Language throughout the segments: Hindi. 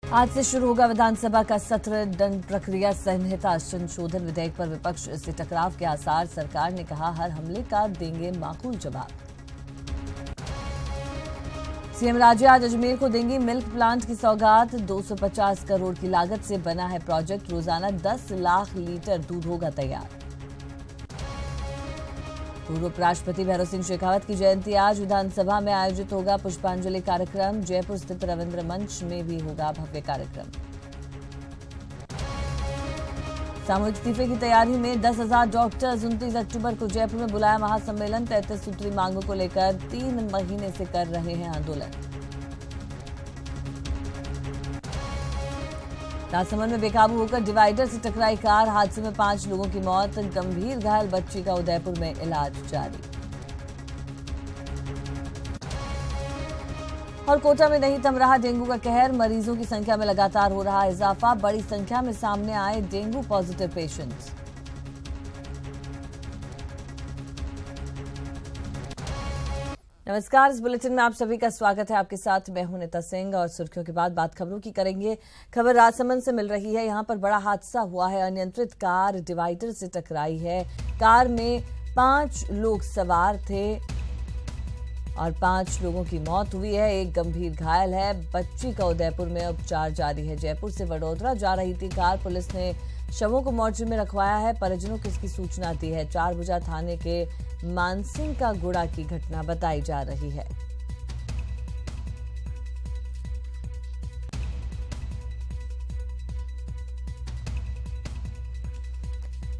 आज से शुरू होगा विधानसभा का सत्र। दंड प्रक्रिया संहिता संशोधन विधेयक पर विपक्ष से टकराव के आसार। सरकार ने कहा हर हमले का देंगे माकूल जवाब। सीएम राज्य आज अजमेर को देंगी मिल्क प्लांट की सौगात। 250 करोड़ की लागत से बना है प्रोजेक्ट। रोजाना 10 लाख लीटर दूध होगा तैयार। पूर्व उपराष्ट्रपति भैरव सिंह शेखावत की जयंती आज। विधानसभा में आयोजित होगा पुष्पांजलि कार्यक्रम। जयपुर स्थित रविंद्र मंच में भी होगा भव्य कार्यक्रम। सामूहिक इस्तीफे की तैयारी में 10,000 डॉक्टर्स। 29 अक्टूबर को जयपुर में बुलाया महासम्मेलन। 33 सूत्री मांगों को लेकर 3 महीने से कर रहे हैं आंदोलन। राजसमंद में बेकाबू होकर डिवाइडर से टकराई कार। हादसे में 5 लोगों की मौत। गंभीर घायल बच्ची का उदयपुर में इलाज जारी। और कोटा में नहीं थम रहा डेंगू का कहर। मरीजों की संख्या में लगातार हो रहा इजाफा। बड़ी संख्या में सामने आए डेंगू पॉजिटिव पेशेंट्स। नमस्कार, इस बुलेटिन में आप सभी का स्वागत है। आपके साथ मैं हूं नीता सिंह और सुर्खियों के बाद बात खबरों की करेंगे। खबर राजसमंद से मिल रही है। यहां पर बड़ा हादसा हुआ है। अनियंत्रित कार डिवाइडर से टकराई है। कार में 5 लोग सवार थे और 5 लोगों की मौत हुई है। एक गंभीर घायल है। बच्ची का उदयपुर में उपचार जारी है। जयपुर से वडोदरा जा रही थी कार। पुलिस ने शवों को मोर्चे में रखवाया है। परिजनों को इसकी सूचना दी है। चारभुजा थाने के मानसिंह का गुड़ा की घटना बताई जा रही है।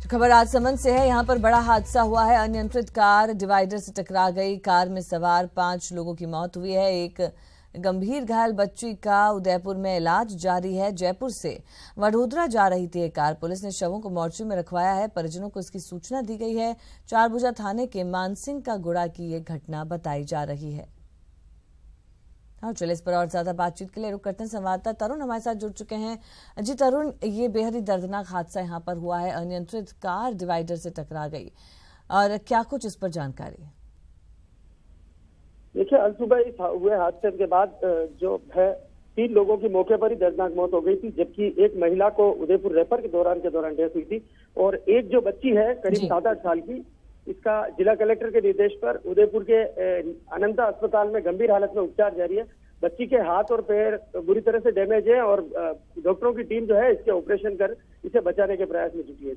खबर राजसमंद से है। यहां पर बड़ा हादसा हुआ है। अनियंत्रित कार डिवाइडर से टकरा गई। कार में सवार 5 लोगों की मौत हुई है। एक गंभीर घायल बच्ची का उदयपुर में इलाज जारी है। जयपुर से वडोदरा जा रही थी एक कार। पुलिस ने शवों को मोर्चे में रखवाया है। परिजनों को इसकी सूचना दी गई है। चारभुजा थाने के मानसिंह का गुड़ा की ये घटना बताई जा रही है। और चलिए इस पर और ज्यादा बातचीत के लिए रुक करते हैं। संवाददाता तरुण हमारे साथ जुड़ चुके हैं। जी तरुण, ये बेहद ही दर्दनाक हादसा यहाँ पर हुआ है। अनियंत्रित कार डिवाइडर से टकरा गई और क्या कुछ इस पर जानकारी है? देखिए, आज सुबह इस हुए हादसे के बाद जो है 3 लोगों की मौके पर ही दर्दनाक मौत हो गई थी, जबकि एक महिला को उदयपुर रेफर के दौरान डेथ हुई थी। और एक जो बच्ची है करीब 7-8 साल की, इसका जिला कलेक्टर के निर्देश पर उदयपुर के अनंता अस्पताल में गंभीर हालत में उपचार जारी है। बच्ची के हाथ और पैर बुरी तरह से डैमेज है और डॉक्टरों की टीम जो है इसके ऑपरेशन कर इसे बचाने के प्रयास में जुटी है।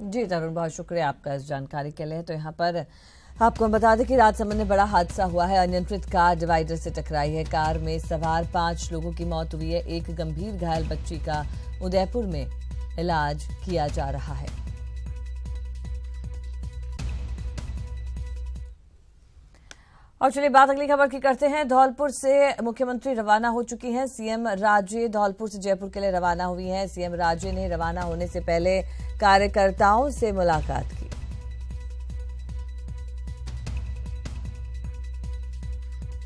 जी तरुण, बहुत शुक्रिया आपका इस जानकारी के लिए। तो यहाँ पर आपको बता दें कि राजसमंद में बड़ा हादसा हुआ है। अनियंत्रित कार डिवाइडर से टकराई है। कार में सवार 5 लोगों की मौत हुई है। एक गंभीर घायल बच्ची का उदयपुर में इलाज किया जा रहा है। और चलिए बात अगली खबर की करते हैं। धौलपुर से मुख्यमंत्री रवाना हो चुकी हैं। सीएम राज्य धौलपुर से जयपुर के लिए रवाना हुई हैं। सीएम राज्य ने रवाना होने से पहले कार्यकर्ताओं से मुलाकात की।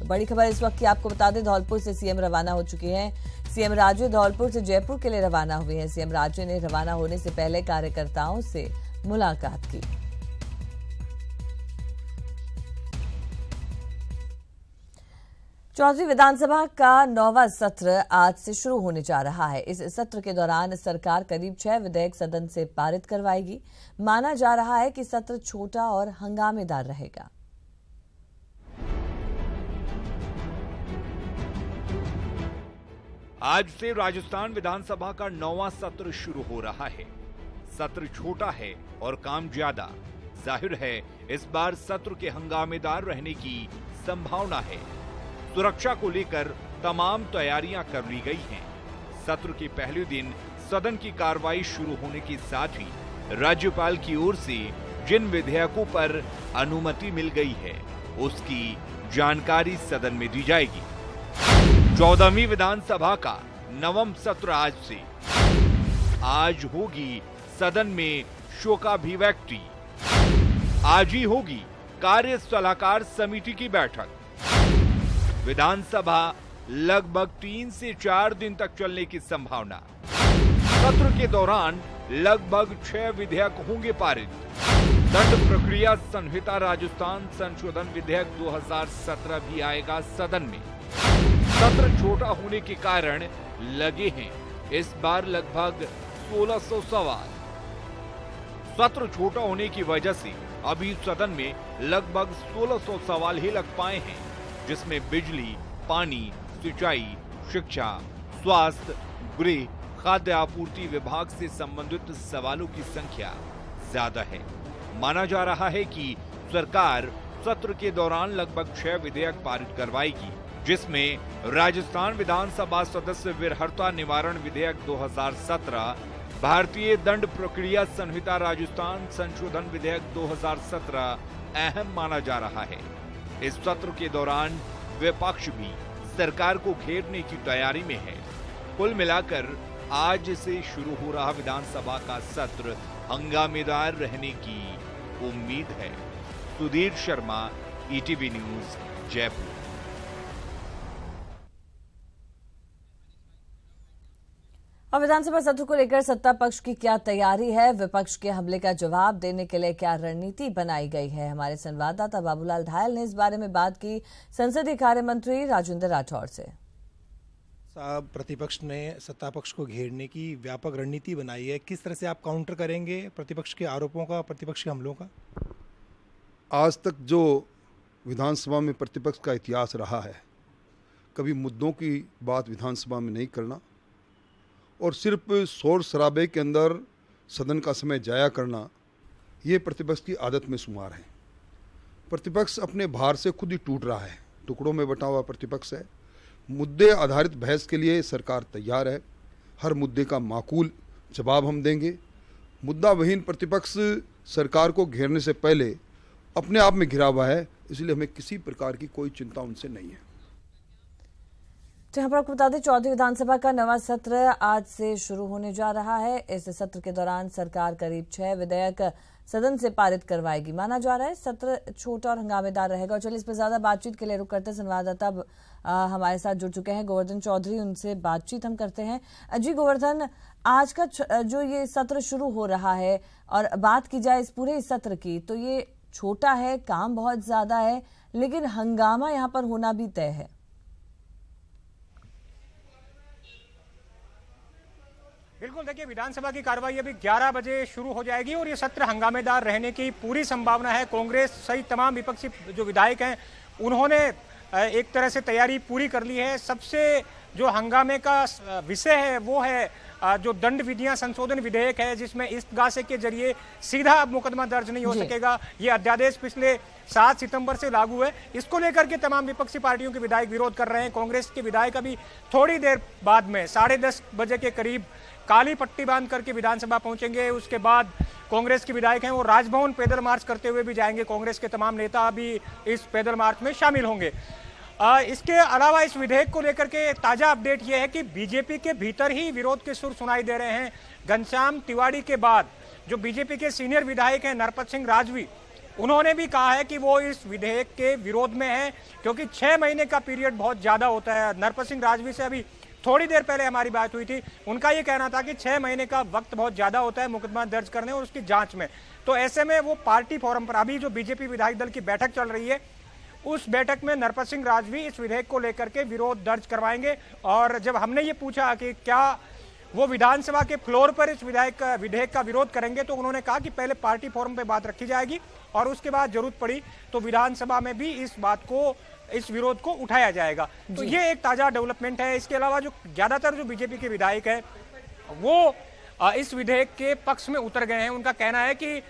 बड़ी खबर इस वक्त की आपको बता दें, धौलपुर से सीएम रवाना हो चुके हैं। सीएम राज्य धौलपुर से जयपुर के लिए रवाना हुए हैं। सीएम राज्य ने रवाना होने से पहले कार्यकर्ताओं से मुलाकात की। चौधरी विधानसभा का 9वां सत्र आज से शुरू होने जा रहा है। इस सत्र के दौरान सरकार करीब 6 विधेयक सदन से पारित करवाएगी। माना जा रहा है कि सत्र छोटा और हंगामेदार रहेगा। आज से राजस्थान विधानसभा का 9वां सत्र शुरू हो रहा है। सत्र छोटा है और काम ज्यादा। जाहिर है इस बार सत्र के हंगामेदार रहने की संभावना है। सुरक्षा को लेकर तमाम तैयारियां कर ली गई हैं। सत्र के पहले दिन सदन की कार्रवाई शुरू होने के साथ ही राज्यपाल की ओर से जिन विधेयकों पर अनुमति मिल गई है उसकी जानकारी सदन में दी जाएगी। 14वीं विधानसभा का 9वां सत्र आज होगी सदन में शोकाभिव्यक्ति। आज ही होगी कार्य सलाहकार समिति की बैठक। विधानसभा लगभग 3 से 4 दिन तक चलने की संभावना। सत्र के दौरान लगभग 6 विधेयक होंगे पारित। दंड प्रक्रिया संहिता राजस्थान संशोधन विधेयक 2017 भी आएगा सदन में। सत्र छोटा होने के कारण लगे हैं इस बार लगभग 1600 सवाल। सत्र छोटा होने की वजह से अभी सदन में लगभग 1600 सवाल ही लग पाए हैं, जिसमें बिजली, पानी, सिंचाई, शिक्षा, स्वास्थ्य, गृह, खाद्य आपूर्ति विभाग से संबंधित सवालों की संख्या ज्यादा है। माना जा रहा है कि सरकार सत्र के दौरान लगभग 6 विधेयक पारित करवाएगी, जिसमें राजस्थान विधानसभा सदस्य वीरहर्ता निवारण विधेयक 2017, भारतीय दंड प्रक्रिया संहिता राजस्थान संशोधन विधेयक 2017 अहम माना जा रहा है। इस सत्र के दौरान विपक्ष भी सरकार को घेरने की तैयारी में है। कुल मिलाकर आज से शुरू हो रहा विधानसभा का सत्र हंगामेदार रहने की उम्मीद है। Sudhir Sharma, ETV news, Jaipur. और विधानसभा सत्र को लेकर सत्ता पक्ष की क्या तैयारी है, विपक्ष के हमले का जवाब देने के लिए क्या रणनीति बनाई गई है, हमारे संवाददाता बाबूलाल धायल ने इस बारे में बात की संसदीय कार्य मंत्री राजेंद्र राठौड़ से। साहब, प्रतिपक्ष ने सत्ता पक्ष को घेरने की व्यापक रणनीति बनाई है, किस तरह से आप काउंटर करेंगे प्रतिपक्ष के आरोपों का, प्रतिपक्ष के हमलों का? आज तक जो विधानसभा में प्रतिपक्ष का इतिहास रहा है, कभी मुद्दों की बात विधानसभा में नहीं करना और सिर्फ शोर शराबे के अंदर सदन का समय जाया करना, ये प्रतिपक्ष की आदत में शुमार है। प्रतिपक्ष अपने भार से खुद ही टूट रहा है, टुकड़ों में बटा हुआ प्रतिपक्ष है। मुद्दे आधारित बहस के लिए सरकार तैयार है, हर मुद्दे का माकूल जवाब हम देंगे। मुद्दा विहीन प्रतिपक्ष सरकार को घेरने से पहले अपने आप में घिरा हुआ है, इसलिए हमें किसी प्रकार की कोई चिंता उनसे नहीं है। जहां पर आपको बता दें, चौथी विधानसभा का नवा सत्र आज से शुरू होने जा रहा है। इस सत्र के दौरान सरकार करीब 6 विधेयक सदन से पारित करवाएगी। माना जा रहा है सत्र छोटा और हंगामेदार रहेगा। और चलिए इस पर ज्यादा बातचीत के लिए रुक करते संवाददाता हमारे साथ जुड़ चुके हैं गोवर्धन चौधरी, उनसे बातचीत हम करते हैं। जी गोवर्धन, आज का जो ये सत्र शुरू हो रहा है और बात की जाए इस पूरे सत्र की, तो ये छोटा है, काम बहुत ज्यादा है, लेकिन हंगामा यहाँ पर होना भी तय है। बिल्कुल, देखिए विधानसभा की कार्रवाई अभी 11 बजे शुरू हो जाएगी और ये सत्र हंगामेदार रहने की पूरी संभावना है। कांग्रेस सहित तमाम विपक्षी जो विधायक हैं उन्होंने एक तरह से तैयारी पूरी कर ली है। सबसे जो हंगामे का विषय है वो है जो दंड विधियां संशोधन विधेयक है, जिसमें इस्तगासे के जरिए सीधा अब मुकदमा दर्ज नहीं हो सकेगा। ये अध्यादेश पिछले 7 सितंबर से लागू है। इसको लेकर के तमाम विपक्षी पार्टियों के विधायक विरोध कर रहे हैं। कांग्रेस के विधायक अभी थोड़ी देर बाद में 10:30 बजे के करीब काली पट्टी बांध करके विधानसभा पहुंचेंगे। उसके बाद कांग्रेस के विधायक हैं वो राजभवन पैदल मार्च करते हुए भी जाएंगे। कांग्रेस के तमाम नेता भी इस पैदल मार्च में शामिल होंगे। इसके अलावा इस विधेयक को लेकर के ताजा अपडेट यह है कि बीजेपी के भीतर ही विरोध के सुर सुनाई दे रहे हैं। घनश्याम तिवारी के बाद जो बीजेपी के सीनियर विधायक हैं नरपत सिंह राजवी, उन्होंने भी कहा है कि वो इस विधेयक के विरोध में है, क्योंकि 6 महीने का पीरियड बहुत ज्यादा होता है। नरपत सिंह राजवी से अभी थोड़ी देर पहले हमारी बात हुई थी, उनका ये कहना था कि 6 महीने का वक्त बहुत ज्यादा होता है मुकदमा दर्ज करने और उसकी जांच में। तो ऐसे में वो पार्टी फोरम पर अभी जो बीजेपी विधायक दल की बैठक चल रही है, उस बैठक में नरपत सिंह राजवी इस विधेयक को लेकर के विरोध दर्ज करवाएंगे। और जब हमने ये पूछा कि क्या वो विधानसभा के फ्लोर पर इस विधेयक का विरोध करेंगे, तो उन्होंने कहा कि पहले पार्टी फोरम पे बात रखी जाएगी और उसके बाद जरूरत पड़ी तो विधानसभा में भी इस विरोध को उठाया जाएगा। तो ये एक ताजा डेवलपमेंट है। इसके अलावा जो ज्यादातर जो बीजेपी के विधायक हैं वो इस विधेयक के पक्ष में उतर गए हैं। उनका कहना है कि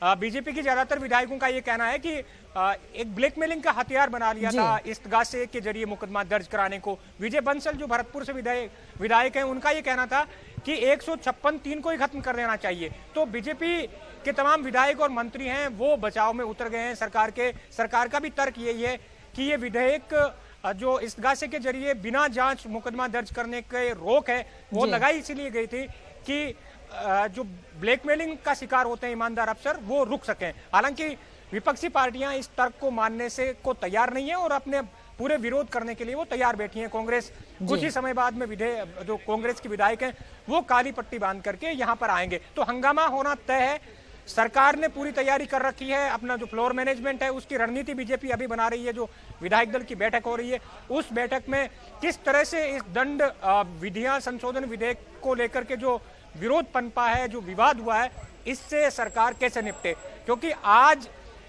बीजेपी के ज्यादातर विधायकों का ये कहना है कि एक ब्लैकमेलिंग का हथियार बना लिया था इस्तगासे के जरिए मुकदमा दर्ज कराने को। विजय बंसल जो भरतपुर से विधायक हैं, उनका ये कहना था कि 156(3) को ही खत्म कर देना चाहिए। तो बीजेपी के तमाम विधायक और मंत्री हैं वो बचाव में उतर गए हैं सरकार का भी तर्क यही है कि ये विधेयक जो इस्तगासे के जरिए बिना जांच मुकदमा दर्ज करने के रोक है वो लगाई इसीलिए गई थी कि जो ब्लैकमेलिंग का शिकार होते हैं ईमानदार अफसर वो रुक सकें। हालांकि विपक्षी पार्टियां इस तर्क को मानने से को तैयार नहीं है और अपने पूरे विरोध करने के लिए वो तैयार बैठी हैं। कांग्रेस कुछ ही समय बाद में जो कांग्रेस के विधायक हैं वो काली पट्टी बांध करके यहां पर आएंगे। तो हंगामा होना तय है। सरकार ने पूरी तैयारी कर रखी है, अपना जो फ्लोर मैनेजमेंट है उसकी रणनीति बीजेपी अभी बना रही है। जो विधायक दल की बैठक हो रही है उस बैठक में किस तरह से इस दंड विधियां संशोधन विधेयक को लेकर के जो विरोध पनपा है, जो विवाद हुआ है, इससे सरकार कैसे निपटे। क्योंकि आज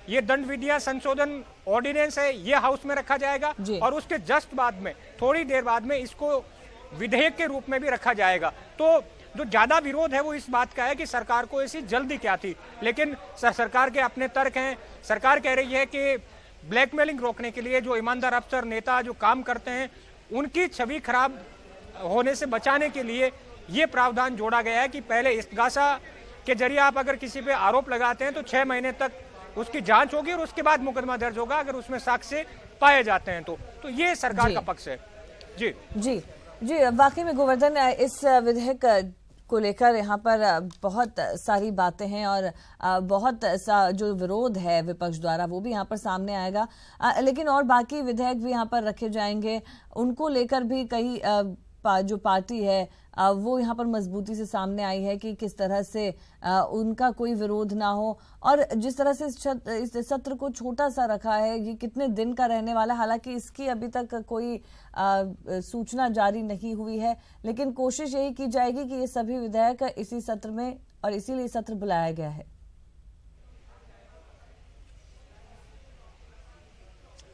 ये दंड विधियां संशोधन ऑर्डिनेंस है, ये हाउस में रखा जाएगा और उसके जस्ट बाद में, थोड़ी देर बाद में इसको विधेयक के रूप में भी रखा जाएगा। तो जो ज्यादा विरोध है वो इस बात का है कि सरकार को ऐसी जल्दी क्या थी। लेकिन सरकार के अपने तर्क हैं। सरकार कह रही है कि ब्लैकमेलिंग रोकने के लिए जो ईमानदार अफसर नेता जो काम करते हैं उनकी छवि खराब होने से बचाने के लिए ये प्रावधान जोड़ा गया है कि पहले इस्तगासा के जरिए आप अगर किसी पे आरोप लगाते हैं तो 6 महीने तक उसकी जांच होगी और उसके बाद मुकदमा दर्ज होगा अगर उसमें साक्ष्य पाए जाते हैं तो ये सरकार का पक्ष है। जी जी जी, वाकई में गोवर्धन, इस विधेयक को लेकर यहाँ पर बहुत सारी बातें हैं और बहुत सा जो विरोध है विपक्ष द्वारा वो भी यहाँ पर सामने आएगा। लेकिन और बाकी विधेयक भी यहाँ पर रखे जाएंगे, उनको लेकर भी कई जो पार्टी है वो यहाँ पर मजबूती से सामने आई है कि किस तरह से उनका कोई विरोध ना हो। और जिस तरह से इस सत्र को छोटा सा रखा है, ये कितने दिन का रहने वाला, हालांकि इसकी अभी तक कोई सूचना जारी नहीं हुई है, लेकिन कोशिश यही की जाएगी कि ये सभी विधेयक इसी सत्र में, और इसीलिए सत्र बुलाया गया है।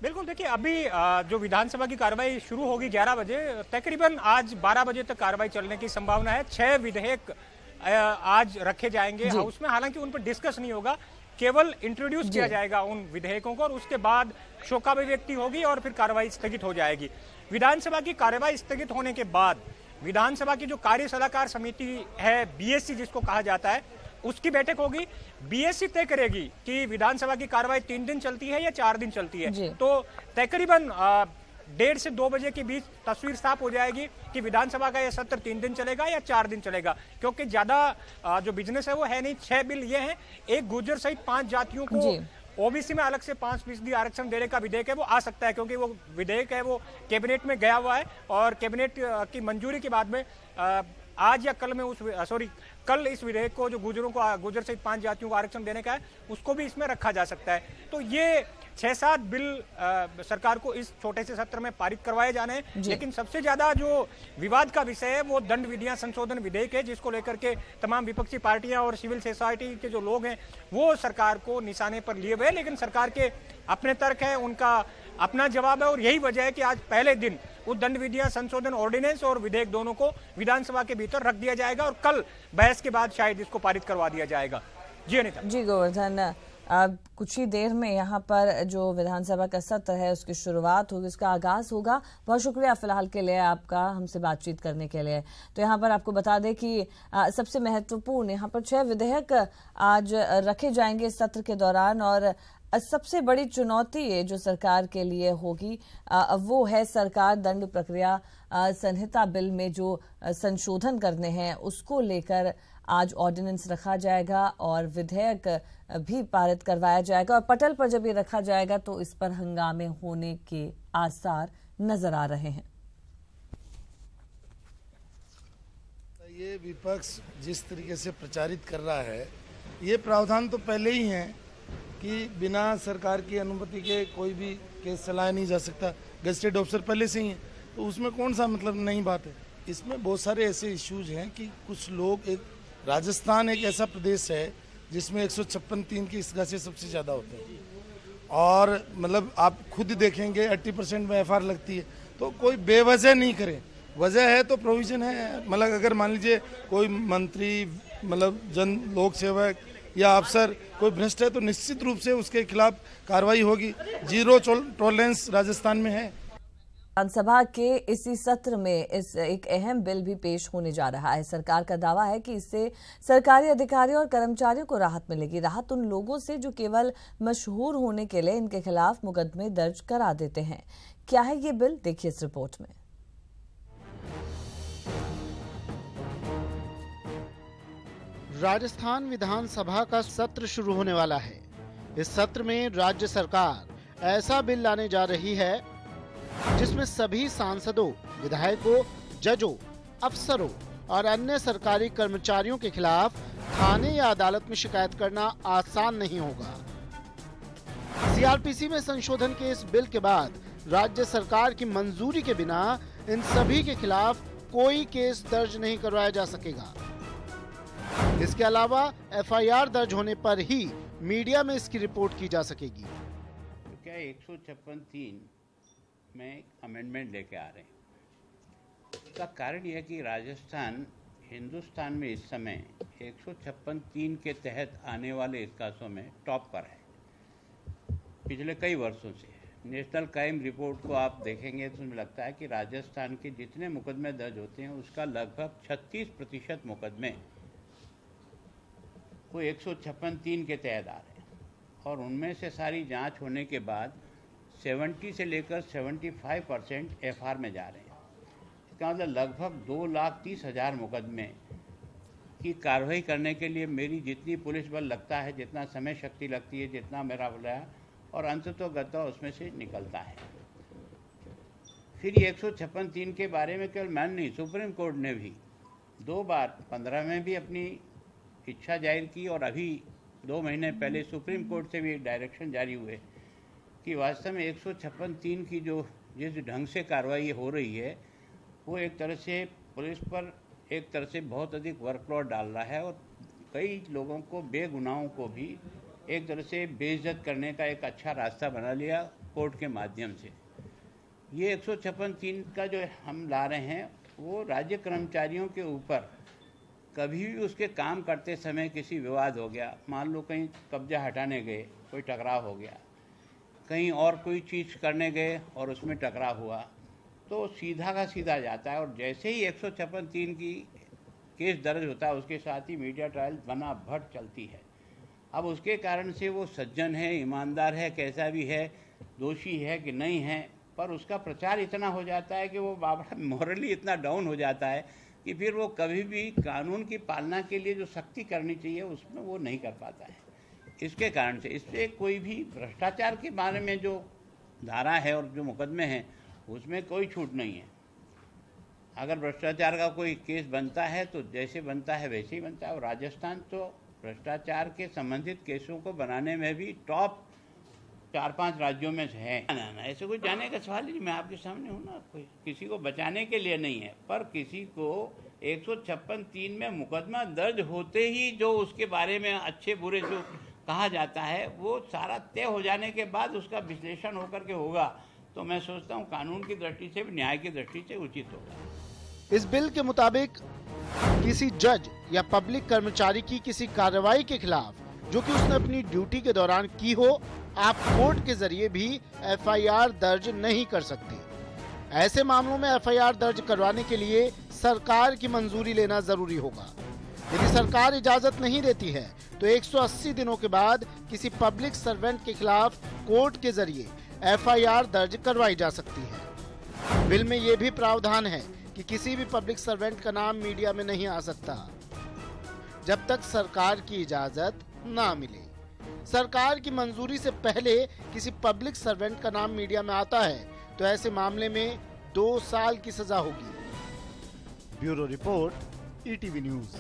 बिल्कुल, देखिए अभी जो विधानसभा की कार्रवाई शुरू होगी 11 बजे, तकरीबन आज 12 बजे तक कार्रवाई चलने की संभावना है। 6 विधेयक आज रखे जाएंगे हाउस में, हालांकि उन पर डिस्कस नहीं होगा, केवल इंट्रोड्यूस किया जाएगा उन विधेयकों को और उसके बाद शोकाभिव्यक्ति होगी और फिर कार्रवाई स्थगित हो जाएगी। विधानसभा की कार्रवाई स्थगित होने के बाद विधानसभा की जो कार्य सलाहकार समिति है, बीएससी जिसको कहा जाता है, उसकी बैठक होगी। बीएससी तय करेगी कि विधानसभा की कार्रवाई 3 दिन चलती है या 4 दिन चलती है। तो तकरीबन 1:30 से 2 बजे के बीच तस्वीर साफ हो जाएगी कि विधानसभा का यह सत्र 3 दिन चलेगा या 4 दिन चलेगा। क्योंकि ज्यादा जो बिजनेस है वो है नहीं। 6 बिल ये हैं, एक गुर्जर सहित 5 जातियों को ओबीसी में अलग से 5% आरक्षण देने का विधेयक है, वो आ सकता है क्योंकि वो विधेयक है वो कैबिनेट में गया हुआ है और कैबिनेट की मंजूरी के बाद में आज या कल में कल इस विधेयक को जो गुर्जर सहित 5 जातियों को आरक्षण देने का है उसको भी इसमें रखा जा सकता है। तो ये 6-7 बिल सरकार को इस छोटे से सत्र में पारित करवाए जाने हैं। लेकिन सबसे ज्यादा जो विवाद का विषय है वो दंड विधियां संशोधन विधेयक है, जिसको लेकर के तमाम विपक्षी पार्टियां और सिविल सोसाइटी के जो लोग हैं वो सरकार को निशाने पर लिए हुए। लेकिन सरकार के अपने तर्क है, उनका अपना जवाब है और यही वजह है कि आज पहले दिन उस दंड विधियां संशोधन ऑर्डिनेंस और विधेयक दोनों को विधानसभा के भीतर रख दिया जाएगा और कल बहस के बाद शायद इसको पारित करवा दिया जाएगा। जी अनिता। जी गोवर्धन, कुछ ही देर में यहाँ पर जो विधानसभा का सत्र है उसकी शुरुआत होगी, उसका आगाज होगा। बहुत शुक्रिया फिलहाल के लिए आपका हमसे बातचीत करने के लिए। तो यहाँ पर आपको बता दें कि सबसे महत्वपूर्ण यहाँ पर 6 विधेयक आज रखे जाएंगे इस सत्र के दौरान और सबसे बड़ी चुनौती जो सरकार के लिए होगी वो है सरकार दंड प्रक्रिया संहिता बिल में जो संशोधन करने हैं उसको लेकर आज ऑर्डिनेंस रखा जाएगा और विधेयक भी पारित करवाया जाएगा और पटल पर जब ये रखा जाएगा तो इस पर हंगामे होने के आसार नजर आ रहे हैं। ये विपक्ष जिस तरीके से प्रचारित कर रहा है, ये प्रावधान तो पहले ही है कि बिना सरकार की अनुमति के कोई भी केस चलाया नहीं जा सकता, गजटेड ऑफिसर पहले से ही है, तो उसमें कौन सा मतलब नई बात है। इसमें बहुत सारे ऐसे इश्यूज हैं कि कुछ लोग, एक राजस्थान एक ऐसा प्रदेश है जिसमें 156(3) की इस्तगासे सबसे ज़्यादा होते हैं और मतलब आप खुद देखेंगे 80% में FR लगती है, तो कोई बेवजह नहीं करे, वजह है तो प्रोविज़न है। मतलब अगर मान लीजिए कोई मंत्री मतलब जन लोक सेवक या अफसर कोई भ्रष्ट है तो निश्चित रूप से उसके खिलाफ कार्रवाई होगी। 0 टॉलरेंस राजस्थान में है। विधानसभा के इसी सत्र में एक अहम बिल भी पेश होने जा रहा है। सरकार का दावा है कि इससे सरकारी अधिकारियों और कर्मचारियों को राहत मिलेगी। राहत उन लोगों से जो केवल मशहूर होने के लिए इनके खिलाफ मुकदमे दर्ज करा देते हैं। क्या है ये बिल, देखिए इस रिपोर्ट में। राजस्थान विधानसभा का सत्र शुरू होने वाला है। इस सत्र में राज्य सरकार ऐसा बिल लाने जा रही है जिसमें सभी सांसदों, विधायकों, जजों, अफसरों और अन्य सरकारी कर्मचारियों के खिलाफ थाने या अदालत में शिकायत करना आसान नहीं होगा। सीआरपीसी में संशोधन के इस बिल के बाद राज्य सरकार की मंजूरी के बिना इन सभी के खिलाफ कोई केस दर्ज नहीं करवाया जा सकेगा। इसके अलावा एफआईआर दर्ज होने पर ही मीडिया में इसकी रिपोर्ट की जा सकेगी। तो क्या 156(3) में अमेंडमेंट लेके आ रहे हैं। इसका कारण यह कि राजस्थान हिंदुस्तान में इस समय 156(3) के तहत आने वाले केसों में टॉप पर है पिछले कई वर्षों से। नेशनल क्राइम रिपोर्ट को आप देखेंगे तो मुझे लगता है कि राजस्थान के जितने मुकदमे दर्ज होते हैं उसका लगभग 36% मुकदमे वो 156(3) के तहत आ रहे हैं और उनमें से सारी जांच होने के बाद 70 से लेकर 75% एफआर में जा रहे हैं। इसका मतलब लगभग 2,30,000 मुकदमे की कार्रवाई करने के लिए मेरी जितनी पुलिस बल लगता है, जितना समय शक्ति लगती है, जितना मेरा बोला है, और अंततोगत्वा उसमें से निकलता है। फिर ये 156(3) के बारे में केवल मैं नहीं, सुप्रीम कोर्ट ने भी 2 बार 15 में भी अपनी इच्छा जाहिर की और अभी 2 महीने पहले सुप्रीम कोर्ट से भी एक डायरेक्शन जारी हुए कि वास्तव में 156(3) की जो जिस ढंग से कार्रवाई हो रही है वो एक तरह से पुलिस पर एक तरह से बहुत अधिक वर्कलोड डाल रहा है और कई लोगों को, बेगुनाहों को भी एक तरह से बेइज्जत करने का एक अच्छा रास्ता बना लिया कोर्ट के माध्यम से। ये 156(3) का जो हम ला रहे हैं वो राज्य कर्मचारियों के ऊपर कभी भी उसके काम करते समय किसी विवाद हो गया, मान लो कहीं कब्जा हटाने गए, कोई टकराव हो गया, कहीं और कोई चीज़ करने गए और उसमें टकराव हुआ, तो सीधा का सीधा जाता है और जैसे ही 156(3) की केस दर्ज होता है उसके साथ ही मीडिया ट्रायल बना भट चलती है। अब उसके कारण से वो सज्जन है, ईमानदार है, कैसा भी है, दोषी है कि नहीं है, पर उसका प्रचार इतना हो जाता है कि वो बाबा मॉरली इतना डाउन हो जाता है कि फिर वो कभी भी कानून की पालना के लिए जो सख्ती करनी चाहिए उसमें वो नहीं कर पाता है। इसके कारण से इससे कोई भी भ्रष्टाचार के बारे में जो धारा है और जो मुकदमे हैं उसमें कोई छूट नहीं है। अगर भ्रष्टाचार का कोई केस बनता है तो जैसे बनता है वैसे ही बनता है और राजस्थान तो भ्रष्टाचार के संबंधित केसों को बनाने में भी टॉप 4-5 राज्यों में से है। ना ऐसे कोई जाने का सवाल ही नहीं, मैं आपके सामने हूँ ना, कोई किसी को बचाने के लिए नहीं है, पर किसी को 156(3) में मुकदमा दर्ज होते ही जो उसके बारे में अच्छे बुरे जो कहा जाता है वो सारा तय हो जाने के बाद उसका विश्लेषण होकर के होगा, तो मैं सोचता हूँ कानून की दृष्टि से भी, न्याय की दृष्टि से उचित होगा। इस बिल के मुताबिक किसी जज या पब्लिक कर्मचारी की किसी कार्रवाई के खिलाफ जो कि उसने अपनी ड्यूटी के दौरान की हो, आप कोर्ट के जरिए भी एफआईआर दर्ज नहीं कर सकते। ऐसे मामलों में एफआईआर दर्ज करवाने के लिए सरकार की मंजूरी लेना जरूरी होगा। यदि सरकार इजाजत नहीं देती है तो 180 दिनों के बाद किसी पब्लिक सर्वेंट के खिलाफ कोर्ट के जरिए एफआईआर दर्ज करवाई जा सकती है। बिल में यह भी प्रावधान है कि किसी भी पब्लिक सर्वेंट का नाम मीडिया में नहीं आ सकता जब तक सरकार की इजाजत ना मिले। सरकार की मंजूरी से पहले किसी पब्लिक सर्वेंट का नाम मीडिया में आता है तो ऐसे मामले में 2 साल की सजा होगी। Bureau report, ETV news.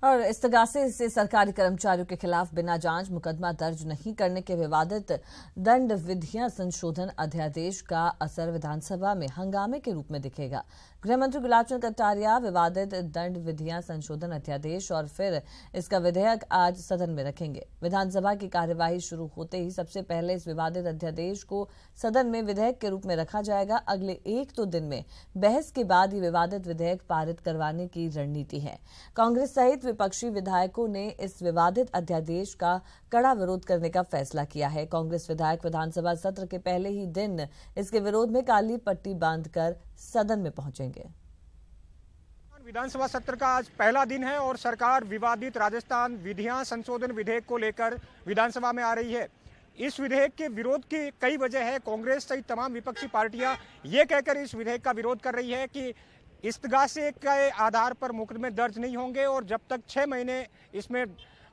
और इस्तगासे से सरकारी कर्मचारियों के खिलाफ बिना जांच मुकदमा दर्ज नहीं करने के विवादित दंड विधियां संशोधन अध्यादेश का असर विधानसभा में हंगामे के रूप में दिखेगा। गृह मंत्री गुलाब चंद कटारिया विवादित दंड विधियां संशोधन अध्यादेश और फिर इसका विधेयक आज सदन में रखेंगे। विधानसभा की कार्यवाही शुरू होते ही सबसे पहले इस विवादित अध्यादेश को सदन में विधेयक के रूप में रखा जाएगा। अगले 1-2 दिन में बहस के बाद ये विवादित विधेयक पारित करवाने की रणनीति है। कांग्रेस सहित विपक्षी विधायकों ने इस विवादित अध्यादेश का कड़ा विरोध करने का फैसला किया है। कांग्रेस विधायक विधानसभा सत्र के पहले ही दिन इसके विरोध में काली पट्टी बांधकर सदन में पहुंचेंगे। विधानसभा सत्र का आज पहला दिन है और सरकार विवादित राजस्थान विधियां संशोधन विधेयक को लेकर विधानसभा में आ रही है। इस विधेयक के विरोध की कई वजह है। कांग्रेस सहित तमाम विपक्षी पार्टियां ये कहकर इस विधेयक का विरोध कर रही है कि इस्तगासे के आधार पर मुकदमे दर्ज नहीं होंगे और जब तक 6 महीने इसमें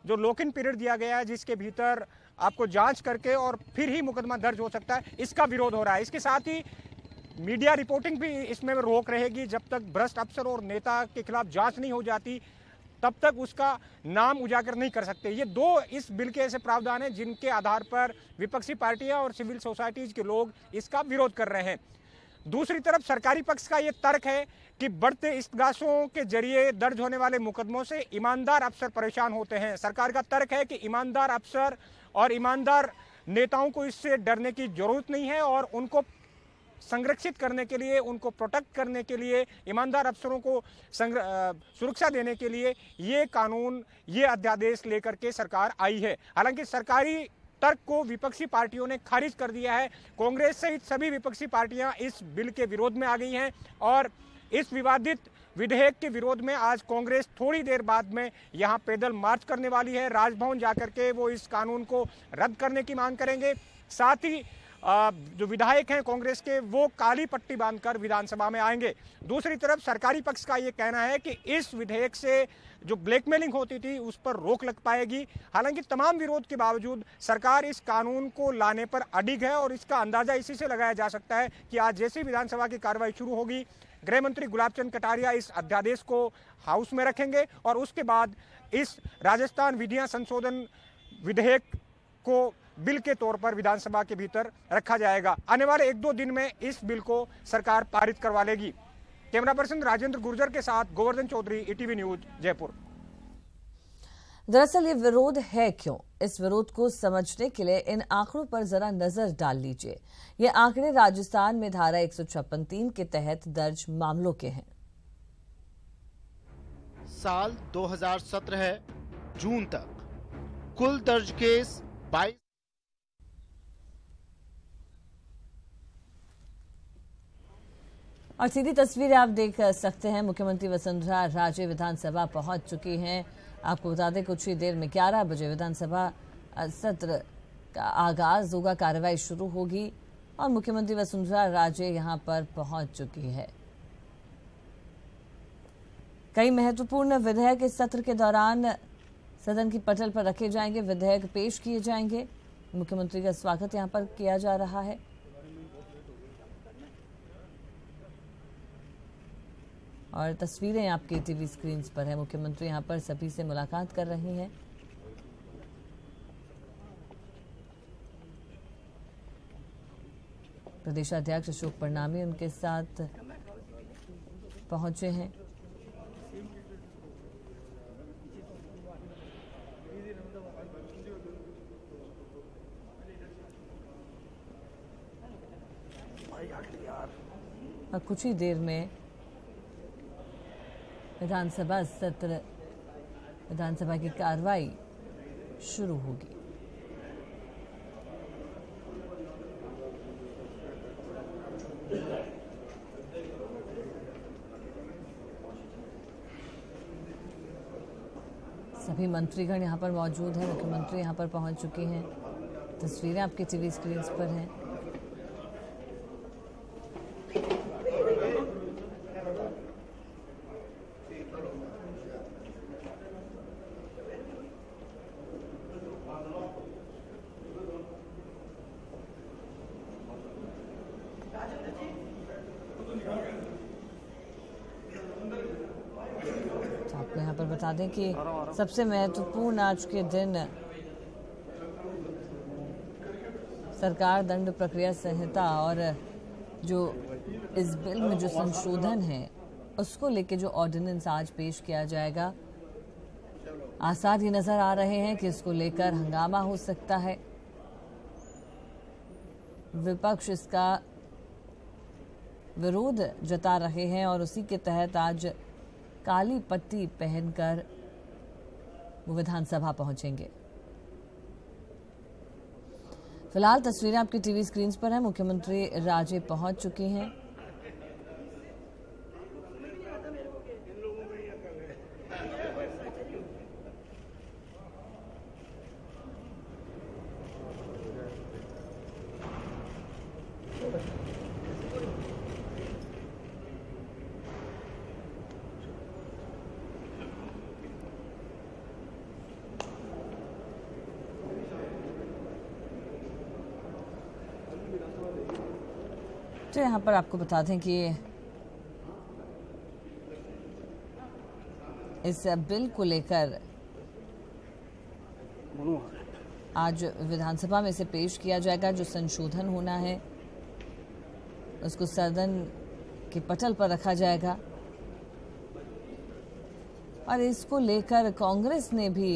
जो लॉक इन पीरियड दिया गया है जिसके भीतर आपको जांच करके और फिर ही मुकदमा दर्ज हो सकता है, इसका विरोध हो रहा है। इसके साथ ही मीडिया रिपोर्टिंग भी इसमें रोक रहेगी। जब तक भ्रष्ट अफसर और नेता के खिलाफ जांच नहीं हो जाती तब तक उसका नाम उजागर नहीं कर सकते। ये दो इस बिल के ऐसे प्रावधान हैं जिनके आधार पर विपक्षी पार्टियां और सिविल सोसाइटीज के लोग इसका विरोध कर रहे हैं। दूसरी तरफ सरकारी पक्ष का ये तर्क है कि बढ़ते इस्तगासों के जरिए दर्ज होने वाले मुकदमों से ईमानदार अफसर परेशान होते हैं। सरकार का तर्क है कि ईमानदार अफसर और ईमानदार नेताओं को इससे डरने की जरूरत नहीं है और उनको संरक्षित करने के लिए, उनको प्रोटेक्ट करने के लिए, ईमानदार अफसरों को सुरक्षा देने के लिए ये कानून, ये अध्यादेश लेकर के सरकार आई है। हालांकि सरकारी तर्क को विपक्षी पार्टियों ने खारिज कर दिया है। कांग्रेस सहित सभी विपक्षी पार्टियां इस बिल के विरोध में आ गई हैं और इस विवादित विधेयक के विरोध में आज कांग्रेस थोड़ी देर बाद में यहां पैदल मार्च करने वाली है। राजभवन जाकर के वो इस कानून को रद्द करने की मांग करेंगे। साथ ही जो विधायक हैं कांग्रेस के वो काली पट्टी बांधकर विधानसभा में आएंगे। दूसरी तरफ सरकारी पक्ष का ये कहना है कि इस विधेयक से जो ब्लैकमेलिंग होती थी उस पर रोक लग पाएगी। हालांकि तमाम विरोध के बावजूद सरकार इस कानून को लाने पर अडिग है और इसका अंदाजा इसी से लगाया जा सकता है कि आज जैसे विधानसभा की कार्रवाई शुरू होगी, गृह मंत्री गुलाब चंद कटारिया इस अध्यादेश को हाउस में रखेंगे और उसके बाद इस राजस्थान विधियां संशोधन विधेयक को बिल के तौर पर विधानसभा के भीतर रखा जाएगा। आने वाले 1-2 दिन में इस बिल को सरकार पारित करवा लेगी। कैमरा पर्सन राजेंद्र गुर्जर के साथ गोवर्धन चौधरी, ईटीवी न्यूज, जयपुर। दरअसल ये विरोध है क्यों? इस विरोध को समझने के लिए इन आंकड़ों पर जरा नजर डाल लीजिए। ये आंकड़े राजस्थान में धारा 156(3) के तहत दर्ज मामलों के हैं। साल 2017 है, जून तक कुल दर्ज केस 22। और सीधी तस्वीरें आप देख सकते हैं। मुख्यमंत्री वसुंधरा राजे विधानसभा पहुंच चुकी हैं। आपको बता दें कुछ ही देर में 11 बजे विधानसभा सत्र का आगाज होगा, कार्रवाई शुरू होगी और मुख्यमंत्री वसुंधरा राजे यहां पर पहुंच चुकी है। कई महत्वपूर्ण विधेयक इस सत्र के दौरान सदन की पटल पर रखे जाएंगे, विधेयक पेश किए जाएंगे। मुख्यमंत्री का स्वागत यहां पर किया जा रहा है। और तस्वीरें आपके टीवी स्क्रीन पर है। मुख्यमंत्री यहां पर सभी से मुलाकात कर रही हैं। प्रदेशाध्यक्ष अशोक परनामी उनके साथ पहुंचे हैं। और कुछ ही देर में विधानसभा सत्र, विधानसभा की कार्रवाई शुरू होगी। सभी मंत्रीगण यहां पर मौजूद हैं। मुख्यमंत्री यहां पर पहुंच चुकी हैं। तस्वीरें आपके टीवी स्क्रीन पर हैं। आपको यहाँ पर बता दें कि सबसे महत्वपूर्ण आज के दिन सरकार दंड प्रक्रिया संहिता और जो इस बिल में जो संशोधन है उसको लेके जो ऑर्डिनेंस आज पेश किया जाएगा, आसार ये नजर आ रहे हैं कि इसको लेकर हंगामा हो सकता है। विपक्ष इसका विरोध जता रहे हैं और उसी के तहत आज काली पट्टी पहनकर वो विधानसभा पहुंचेंगे। फिलहाल तस्वीरें आपकी टीवी स्क्रीन पर हैं। मुख्यमंत्री राजे पहुंच चुकी हैं। फिर यहाँ पर आपको बता दें कि इस बिल को लेकर आज विधानसभा में इसे पेश किया जाएगा। जो संशोधन होना है उसको सदन के पटल पर रखा जाएगा और इसको लेकर कांग्रेस ने भी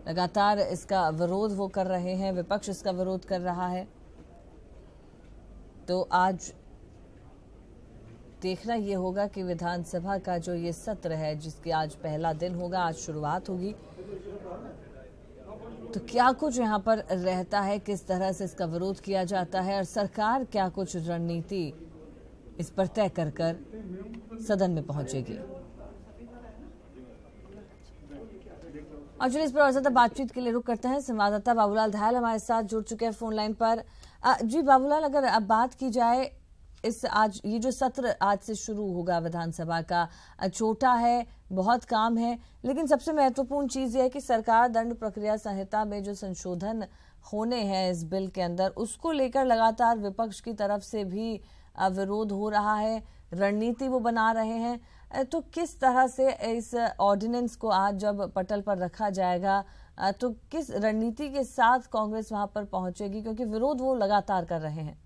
लगातार इसका विरोध वो कर रहे हैं, विपक्ष इसका विरोध कर रहा है। तो आज देखना ये होगा कि विधानसभा का जो ये सत्र है, जिसके आज पहला दिन होगा, आज शुरुआत होगी, तो क्या कुछ यहाँ पर रहता है, किस तरह से इसका विरोध किया जाता है और सरकार क्या कुछ रणनीति इस पर तय कर सदन में पहुंचेगी। और चलिए इस पर और ज्यादा बातचीत के लिए रुक करते हैं। संवाददाता बाबूलाल दहाल हमारे साथ जुड़ चुके हैं फोन लाइन पर। जी बाबूलाल, अगर अब बात की जाए इस आज ये जो सत्र आज से शुरू होगा विधानसभा का, छोटा है, बहुत काम है, लेकिन सबसे महत्वपूर्ण चीज ये है कि सरकार दंड प्रक्रिया संहिता में जो संशोधन होने हैं इस बिल के अंदर, उसको लेकर लगातार विपक्ष की तरफ से भी विरोध हो रहा है, रणनीति वो बना रहे हैं। तो किस तरह से इस ऑर्डिनेंस को आज जब पटल पर रखा जाएगा तो किस रणनीति के साथ कांग्रेस वहां पर पहुंचेगी, क्योंकि विरोध वो लगातार कर रहे हैं?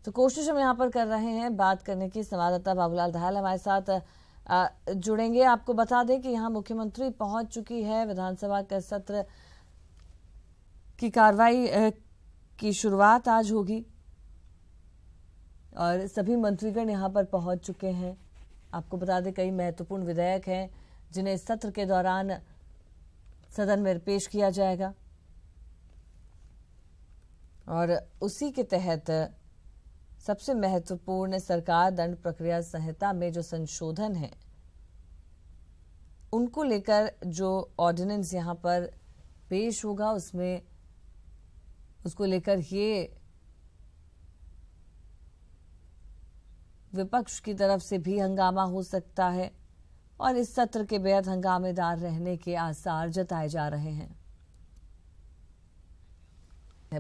तो कोशिश हम यहाँ पर कर रहे हैं बात करने की। संवाददाता बाबूलाल दहाल हमारे साथ जुड़ेंगे। आपको बता दें कि यहाँ मुख्यमंत्री पहुंच चुकी है। विधानसभा के सत्र की कार्रवाई की शुरुआत आज होगी और सभी मंत्रीगण यहाँ पर पहुंच चुके हैं। आपको बता दें कई महत्वपूर्ण विधेयक हैं जिन्हें इस सत्र के दौरान सदन में पेश किया जाएगा और उसी के तहत सबसे महत्वपूर्ण सरकार दंड प्रक्रिया संहिता में जो संशोधन है उनको लेकर जो ऑर्डिनेंस यहाँ पर पेश होगा उसमें उसको लेकर ये विपक्ष की तरफ से भी हंगामा हो सकता है और इस सत्र के बेहद हंगामेदार रहने के आसार जताए जा रहे हैं।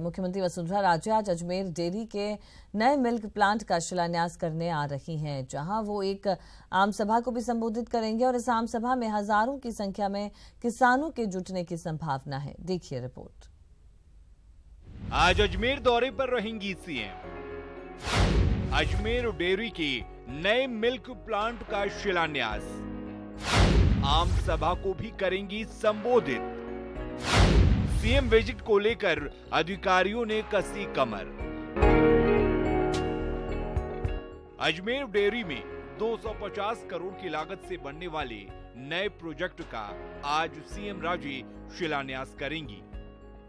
मुख्यमंत्री वसुंधरा राजे आज अजमेर डेयरी के नए मिल्क प्लांट का शिलान्यास करने आ रही हैं, जहां वो एक आम सभा को भी संबोधित करेंगे और इस आम सभा में हजारों की संख्या में किसानों के जुटने की संभावना है। देखिए रिपोर्ट। आज अजमेर दौरे पर रहेंगी सीएम। अजमेर डेयरी के नए मिल्क प्लांट का शिलान्यास, आम सभा को भी करेंगी संबोधित। सीएम विजिट को लेकर अधिकारियों ने कसी कमर। अजमेर डेयरी में 250 करोड़ की लागत से बनने वाले नए प्रोजेक्ट का आज सीएम राजे शिलान्यास करेंगी।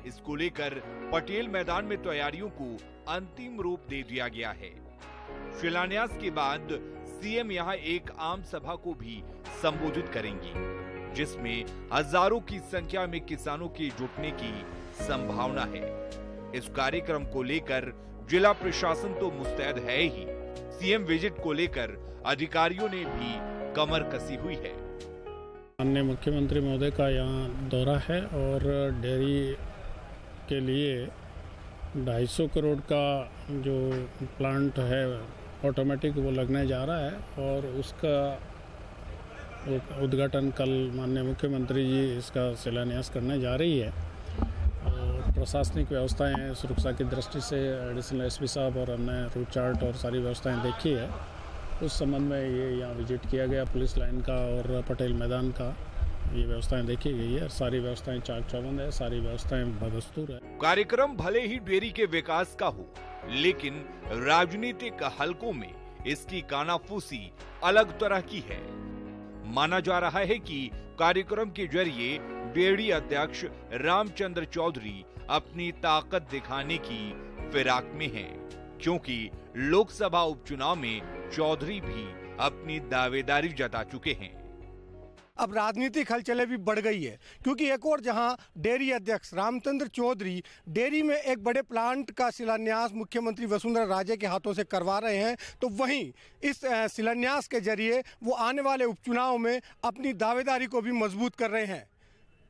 इसको लेकर पटेल मैदान में तैयारियों को अंतिम रूप दे दिया गया है। शिलान्यास के बाद सीएम यहां एक आम सभा को भी संबोधित करेंगी, जिसमें हजारों की संख्या में किसानों के जुटने की संभावना है। इस कार्यक्रम को लेकर जिला प्रशासन तो मुस्तैद है ही, सीएम विजिट को लेकर अधिकारियों ने भी कमर कसी हुई है। माननीय मुख्यमंत्री महोदय का यहाँ दौरा है और डेयरी के लिए 250 करोड़ का जो प्लांट है ऑटोमेटिक वो लगने जा रहा है और उसका उद्घाटन कल माननीय मुख्यमंत्री जी इसका शिलान्यास करने जा रही है। और प्रशासनिक व्यवस्थाएं सुरक्षा की दृष्टि से एडिशनल एसपी साहब और हमने रूट चार्ट और सारी व्यवस्थाएं देखी है। उस संबंध में ये यहाँ विजिट किया गया, पुलिस लाइन का और पटेल मैदान का ये व्यवस्थाएं देखी गई है। सारी व्यवस्थाएं चाक चौबंद है, सारी व्यवस्थाएं बदस्तूर है। कार्यक्रम भले ही डेयरी के विकास का हो, लेकिन राजनीतिक हलकों में इसकी कानाफूसी अलग तरह की है। माना जा रहा है कि कार्यक्रम के जरिए डेयरी अध्यक्ष रामचंद्र चौधरी अपनी ताकत दिखाने की फिराक में हैं, क्योंकि लोकसभा उपचुनाव में चौधरी भी अपनी दावेदारी जता चुके हैं। अब राजनीतिक हलचलें भी बढ़ गई है, क्योंकि एक और जहां डेयरी अध्यक्ष रामचंद्र चौधरी डेयरी में एक बड़े प्लांट का शिलान्यास मुख्यमंत्री वसुंधरा राजे के हाथों से करवा रहे हैं, तो वहीं इस शिलान्यास के जरिए वो आने वाले उपचुनाव में अपनी दावेदारी को भी मजबूत कर रहे हैं।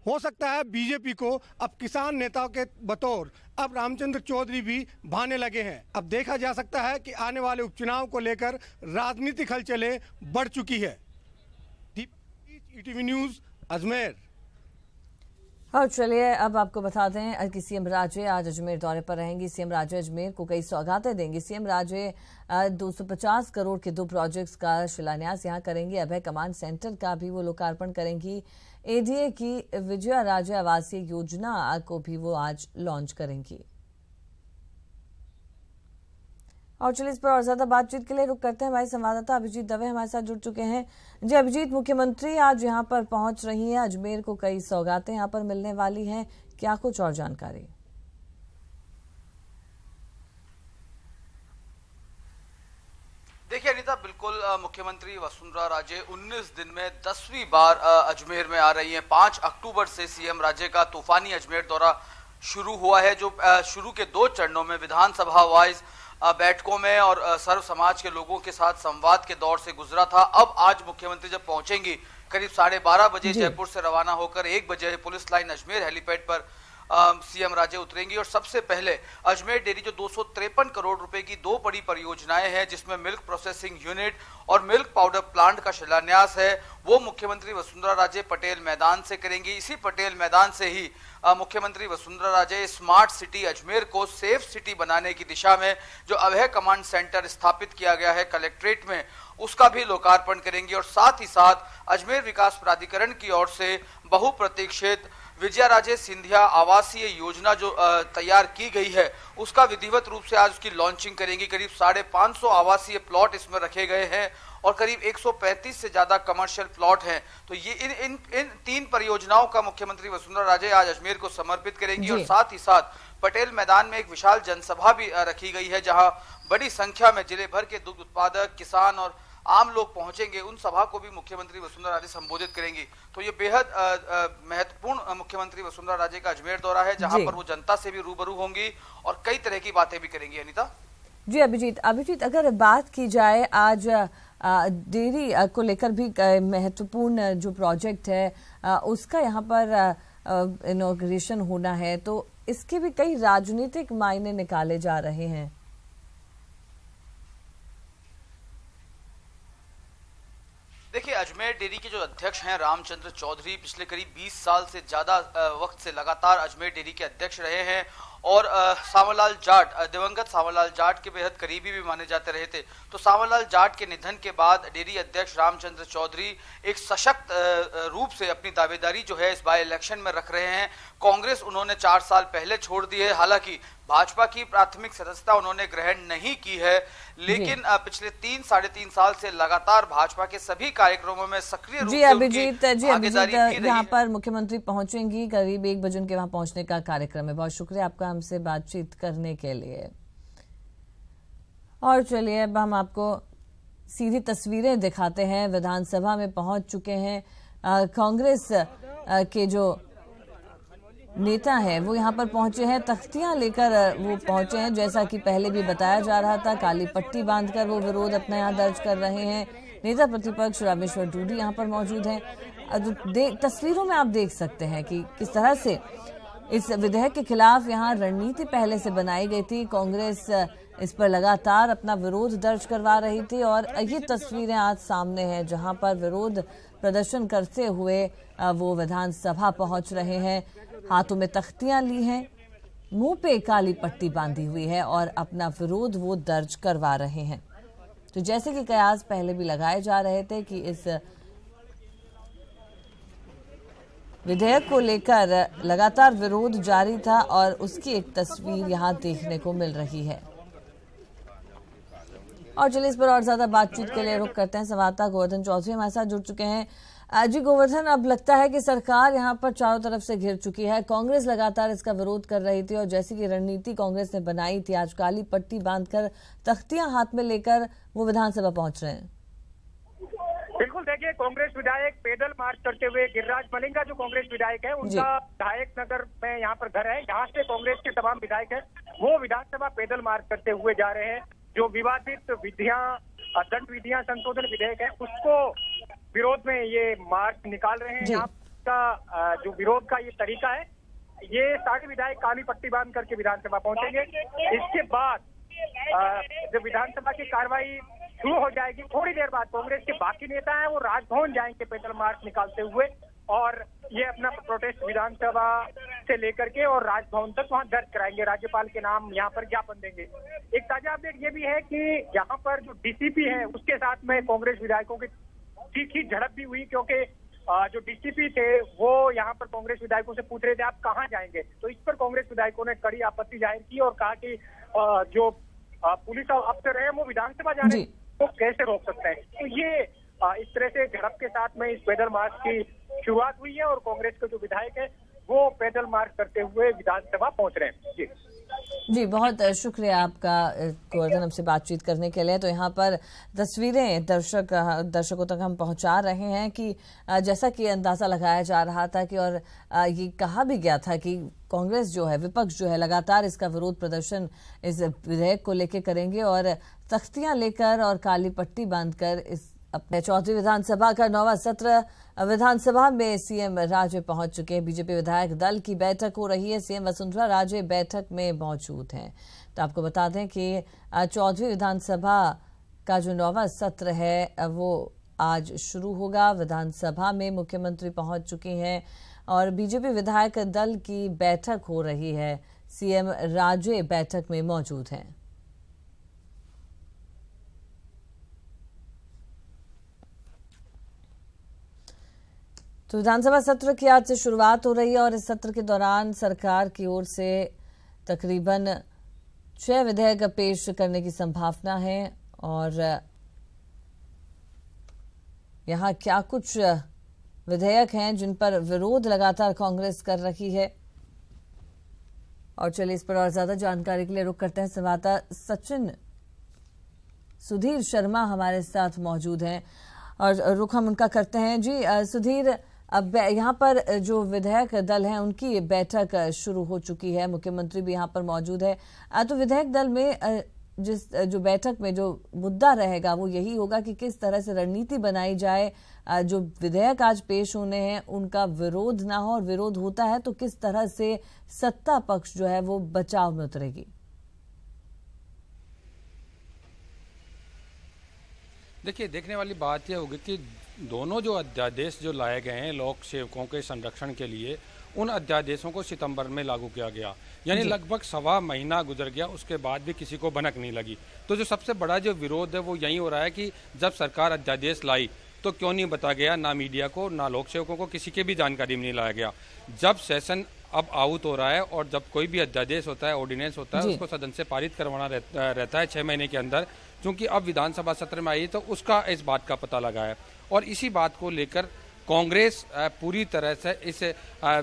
हो सकता है बीजेपी को अब किसान नेताओं के बतौर अब रामचंद्र चौधरी भी भाने लगे हैं। अब देखा जा सकता है कि आने वाले उपचुनाव को लेकर राजनीतिक हलचलें बढ़ चुकी है। ETV news Ajmer. और चलिए अब आपको बता दें कि सीएम राजे आज अजमेर दौरे पर रहेंगी। सीएम राजे अजमेर को कई सौगातें देंगी। सीएम राजे 250 करोड़ के 2 प्रोजेक्ट्स का शिलान्यास यहां करेंगी। अभय कमांड सेंटर का भी वो लोकार्पण करेंगी। एडीए की विजया राजे आवासीय योजना को भी वो आज लॉन्च करेंगी। और चलिए इस पर और ज्यादा बातचीत के लिए रुक करते हैं। हमारे संवाददाता अभिजीत दवे हमारे साथ जुड़ चुके हैं। जी अभिजीत, मुख्यमंत्री आज यहां पर पहुंच रही हैं। अजमेर को कई सौगातें यहां पर मिलने वाली हैं, क्या कुछ और जानकारी? देखिए अनीता, बिल्कुल मुख्यमंत्री वसुंधरा राजे 19 दिन में 10वीं बार अजमेर में आ रही हैं। 5 अक्टूबर से सीएम राजे का तूफानी अजमेर दौरा शुरू हुआ है, जो शुरू के 2 चरणों में विधानसभा वाइज बैठकों में और सर्व समाज के लोगों के साथ संवाद के दौर से गुजरा था। अब आज मुख्यमंत्री जब पहुंचेंगी करीब 12:30 बजे जयपुर से रवाना होकर 1 बजे पुलिस लाइन अजमेर हेलीपैड पर सीएम राजे उतरेंगी और सबसे पहले अजमेर डेयरी जो 253 करोड़ रुपए की 2 बड़ी परियोजनाएं हैं, जिसमें मिल्क प्रोसेसिंग यूनिट और मिल्क पाउडर प्लांट का शिलान्यास है, वो मुख्यमंत्री वसुंधरा राजे पटेल मैदान से करेंगी। इसी पटेल मैदान से ही मुख्यमंत्री वसुंधरा राजे स्मार्ट सिटी अजमेर को सेफ सिटी बनाने की दिशा में जो अभय कमांड सेंटर स्थापित किया गया है कलेक्ट्रेट में, उसका भी लोकार्पण करेंगी। और साथ ही साथ अजमेर विकास प्राधिकरण की ओर से बहुप्रतीक्षित विजया राजे सिंधिया आवासीय योजना जो तैयार की गई है, उसका विधिवत रूप से आज उसकी लॉन्चिंग करेंगी। करीब 550 आवासीय प्लॉट इसमें रखे गए हैं और करीब 135 से ज्यादा कमर्शियल प्लॉट हैं। तो ये इन 3 परियोजनाओं का मुख्यमंत्री वसुंधरा राजे आज अजमेर को समर्पित करेंगी। और साथ ही साथ पटेल मैदान में एक विशाल जनसभा भी रखी गई है, जहां बड़ी संख्या में जिले भर के दुग्ध उत्पादक, किसान और आम लोग पहुंचेंगे। उन सभा को भी मुख्यमंत्री वसुंधरा राजे संबोधित करेंगी। तो ये बेहद महत्वपूर्ण मुख्यमंत्री वसुंधरा राजे का अजमेर दौरा है, जहां पर वो जनता से भी रूबरू होंगी और कई तरह की बातें भी करेंगी। अनीता जी अभिजीत, अगर बात की जाए आज डेयरी को लेकर भी महत्वपूर्ण जो प्रोजेक्ट है उसका यहाँ पर इनॉग्रेशन होना है, तो इसके भी कई राजनीतिक मायने निकाले जा रहे हैं। देखिए, अजमेर डेयरी के जो अध्यक्ष हैं रामचंद्र चौधरी पिछले करीब 20 साल से ज्यादा वक्त से लगातार अजमेर डेयरी के अध्यक्ष रहे हैं और सावरलाल जाट, दिवंगत सावरलाल जाट के बेहद करीबी भी माने जाते रहे थे। तो सावरलाल जाट के निधन के बाद डेयरी अध्यक्ष रामचंद्र चौधरी एक सशक्त रूप से अपनी दावेदारी जो है इस बाय इलेक्शन में रख रहे हैं। कांग्रेस उन्होंने 4 साल पहले छोड़ दी है, हालांकि भाजपा की प्राथमिक सदस्यता उन्होंने ग्रहण नहीं की है, लेकिन पिछले 3-3.5 साल से लगातार भाजपा के सभी कार्यक्रमों में सक्रिय रूप से अभिजीत यहाँ पर मुख्यमंत्री पहुंचेंगी, करीब 1 बजे उनके वहां पहुंचने का कार्यक्रम है। बहुत शुक्रिया आपका हमसे बातचीत करने के लिए। और चलिए अब हम आपको सीधी तस्वीरें दिखाते हैं। विधानसभा में पहुंच चुके हैं कांग्रेस के जो नेता है वो यहाँ पर पहुंचे हैं, तख्तियां लेकर वो पहुंचे हैं। जैसा कि पहले भी बताया जा रहा था, काली पट्टी बांधकर वो विरोध अपना यहाँ दर्ज कर रहे हैं। नेता प्रतिपक्ष रामेश्वर डूडी यहाँ पर मौजूद हैं। तस्वीरों में आप देख सकते हैं कि किस तरह से इस विधेयक के खिलाफ यहाँ रणनीति पहले से बनाई गई थी। कांग्रेस इस पर लगातार अपना विरोध दर्ज करवा रही थी और ये तस्वीरें आज सामने हैं, जहां पर विरोध प्रदर्शन करते हुए वो विधानसभा पहुंच रहे हैं। हाथों में तख्तियां ली हैं, मुंह पे काली पट्टी बांधी हुई है और अपना विरोध वो दर्ज करवा रहे हैं। तो जैसे कि कयास पहले भी लगाए जा रहे थे कि इस विधेयक को लेकर लगातार विरोध जारी था और उसकी एक तस्वीर यहां देखने को मिल रही है। और चलिए इस पर और ज्यादा बातचीत के लिए रुख करते हैं। संवाददाता गोवर्धन चौधरी हमारे साथ जुड़ चुके हैं। जी गोवर्धन, अब लगता है कि सरकार यहां पर चारों तरफ से घिर चुकी है। कांग्रेस लगातार इसका विरोध कर रही थी और जैसी कि रणनीति कांग्रेस ने बनाई थी, आज काली पट्टी बांधकर तख्तियां हाथ में लेकर वो विधानसभा पहुंच रहे हैं। बिल्कुल, देखिए कांग्रेस विधायक पैदल मार्च करते हुए, गिरिराज मलिंगा जो कांग्रेस विधायक है उनका विधायक नगर में यहाँ पर घर है, यहाँ से कांग्रेस के तमाम विधायक है वो विधानसभा पैदल मार्च करते हुए जा रहे हैं। जो विवादित दंड विधियां संशोधन विधेयक है उसको विरोध में ये मार्च निकाल रहे हैं। यहाँ का जो विरोध का ये तरीका है, ये सारे विधायक काली पट्टी बांध करके विधानसभा पहुंचेंगे। इसके बाद जब विधानसभा की कार्रवाई शुरू हो जाएगी, थोड़ी देर बाद कांग्रेस के बाकी नेता हैं वो राजभवन जाएंगे पैदल मार्च निकालते हुए, और ये अपना प्रोटेस्ट विधानसभा से लेकर के और राजभवन तक वहां दर्ज कराएंगे। राज्यपाल के नाम यहाँ पर ज्ञापन देंगे। एक ताजा अपडेट ये भी है कि यहाँ पर जो डीसीपी है उसके साथ में कांग्रेस विधायकों की तीखी झड़प भी हुई, क्योंकि जो डीसीपी थे वो यहाँ पर कांग्रेस विधायकों से पूछ रहे थे आप कहाँ जाएंगे। तो इस पर कांग्रेस विधायकों ने कड़ी आपत्ति जाहिर की और कहा कि जो पुलिस अफसर है वो विधानसभा जाने को कैसे रोक सकते हैं। तो ये इस तरह से झड़प के साथ में इस पैदल मार्च की शुरुआत हुई है और कांग्रेस के जो विधायक है वो पैदल मार्च करते हुए विधानसभा पहुंच रहे हैं। जी बहुत शुक्रिया आपका गोवर्धन हमसे बातचीत करने के लिए। तो यहाँ पर तस्वीरें दर्शकों तक हम पहुंचा रहे हैं कि जैसा कि अंदाजा लगाया जा रहा था कि और ये कहा भी गया था कि कांग्रेस जो है, विपक्ष जो है, लगातार इसका विरोध प्रदर्शन इस विधेयक को लेकर करेंगे और तख्तियां लेकर और काली पट्टी बांधकर इस अपने 4वीं विधानसभा का 9वां सत्र विधानसभा में सीएम राजे पहुंच चुके हैं। बीजेपी विधायक दल की बैठक हो रही है। सीएम वसुंधरा राजे बैठक में मौजूद हैं। तो आपको बता दें कि 4वीं विधानसभा का जो 9वां सत्र है वो आज शुरू होगा। विधानसभा में मुख्यमंत्री पहुंच चुके हैं और बीजेपी विधायक दल की बैठक हो रही है। सीएम राजे बैठक में मौजूद हैं। तो विधानसभा सत्र की आज से शुरुआत हो रही है और इस सत्र के दौरान सरकार की ओर से तकरीबन 6 विधेयक पेश करने की संभावना है। और यहाँ क्या कुछ विधेयक हैं जिन पर विरोध लगातार कांग्रेस कर रही है, और चलिए इस पर और ज्यादा जानकारी के लिए रुख करते हैं। संवाददाता सचिन सुधीर शर्मा हमारे साथ मौजूद हैं और रुख हम उनका करते हैं। जी सुधीर, अब यहाँ पर जो विधायक दल है उनकी बैठक शुरू हो चुकी है, मुख्यमंत्री भी यहाँ पर मौजूद है। तो विधायक दल में जो बैठक में जो मुद्दा रहेगा वो यही होगा कि किस तरह से रणनीति बनाई जाए, जो विधेयक आज पेश होने हैं उनका विरोध ना हो, और विरोध होता है तो किस तरह से सत्ता पक्ष जो है वो बचाव में उतरेगी। देखिए, देखने वाली बात यह होगी कि दोनों जो अध्यादेश जो लाए गए हैं लोक सेवकों के संरक्षण के लिए, उन अध्यादेशों को सितंबर में लागू किया गया, यानी लगभग 1.25 महीना गुजर गया, उसके बाद भी किसी को भनक नहीं लगी। तो जो सबसे बड़ा जो विरोध है वो यही हो रहा है कि जब सरकार अध्यादेश लाई तो क्यों नहीं बताया गया, ना मीडिया को ना लोक सेवकों को, किसी की भी जानकारी में नहीं लाया गया। जब सेशन अब आउट हो रहा है और जब कोई भी अध्यादेश होता है, ऑर्डिनेंस होता है, उसको सदन से पारित करवाना रहता है 6 महीने के अंदर, क्योंकि अब विधानसभा सत्र में आई तो उसका इस बात का पता लगा है। और इसी बात को लेकर कांग्रेस पूरी तरह से इस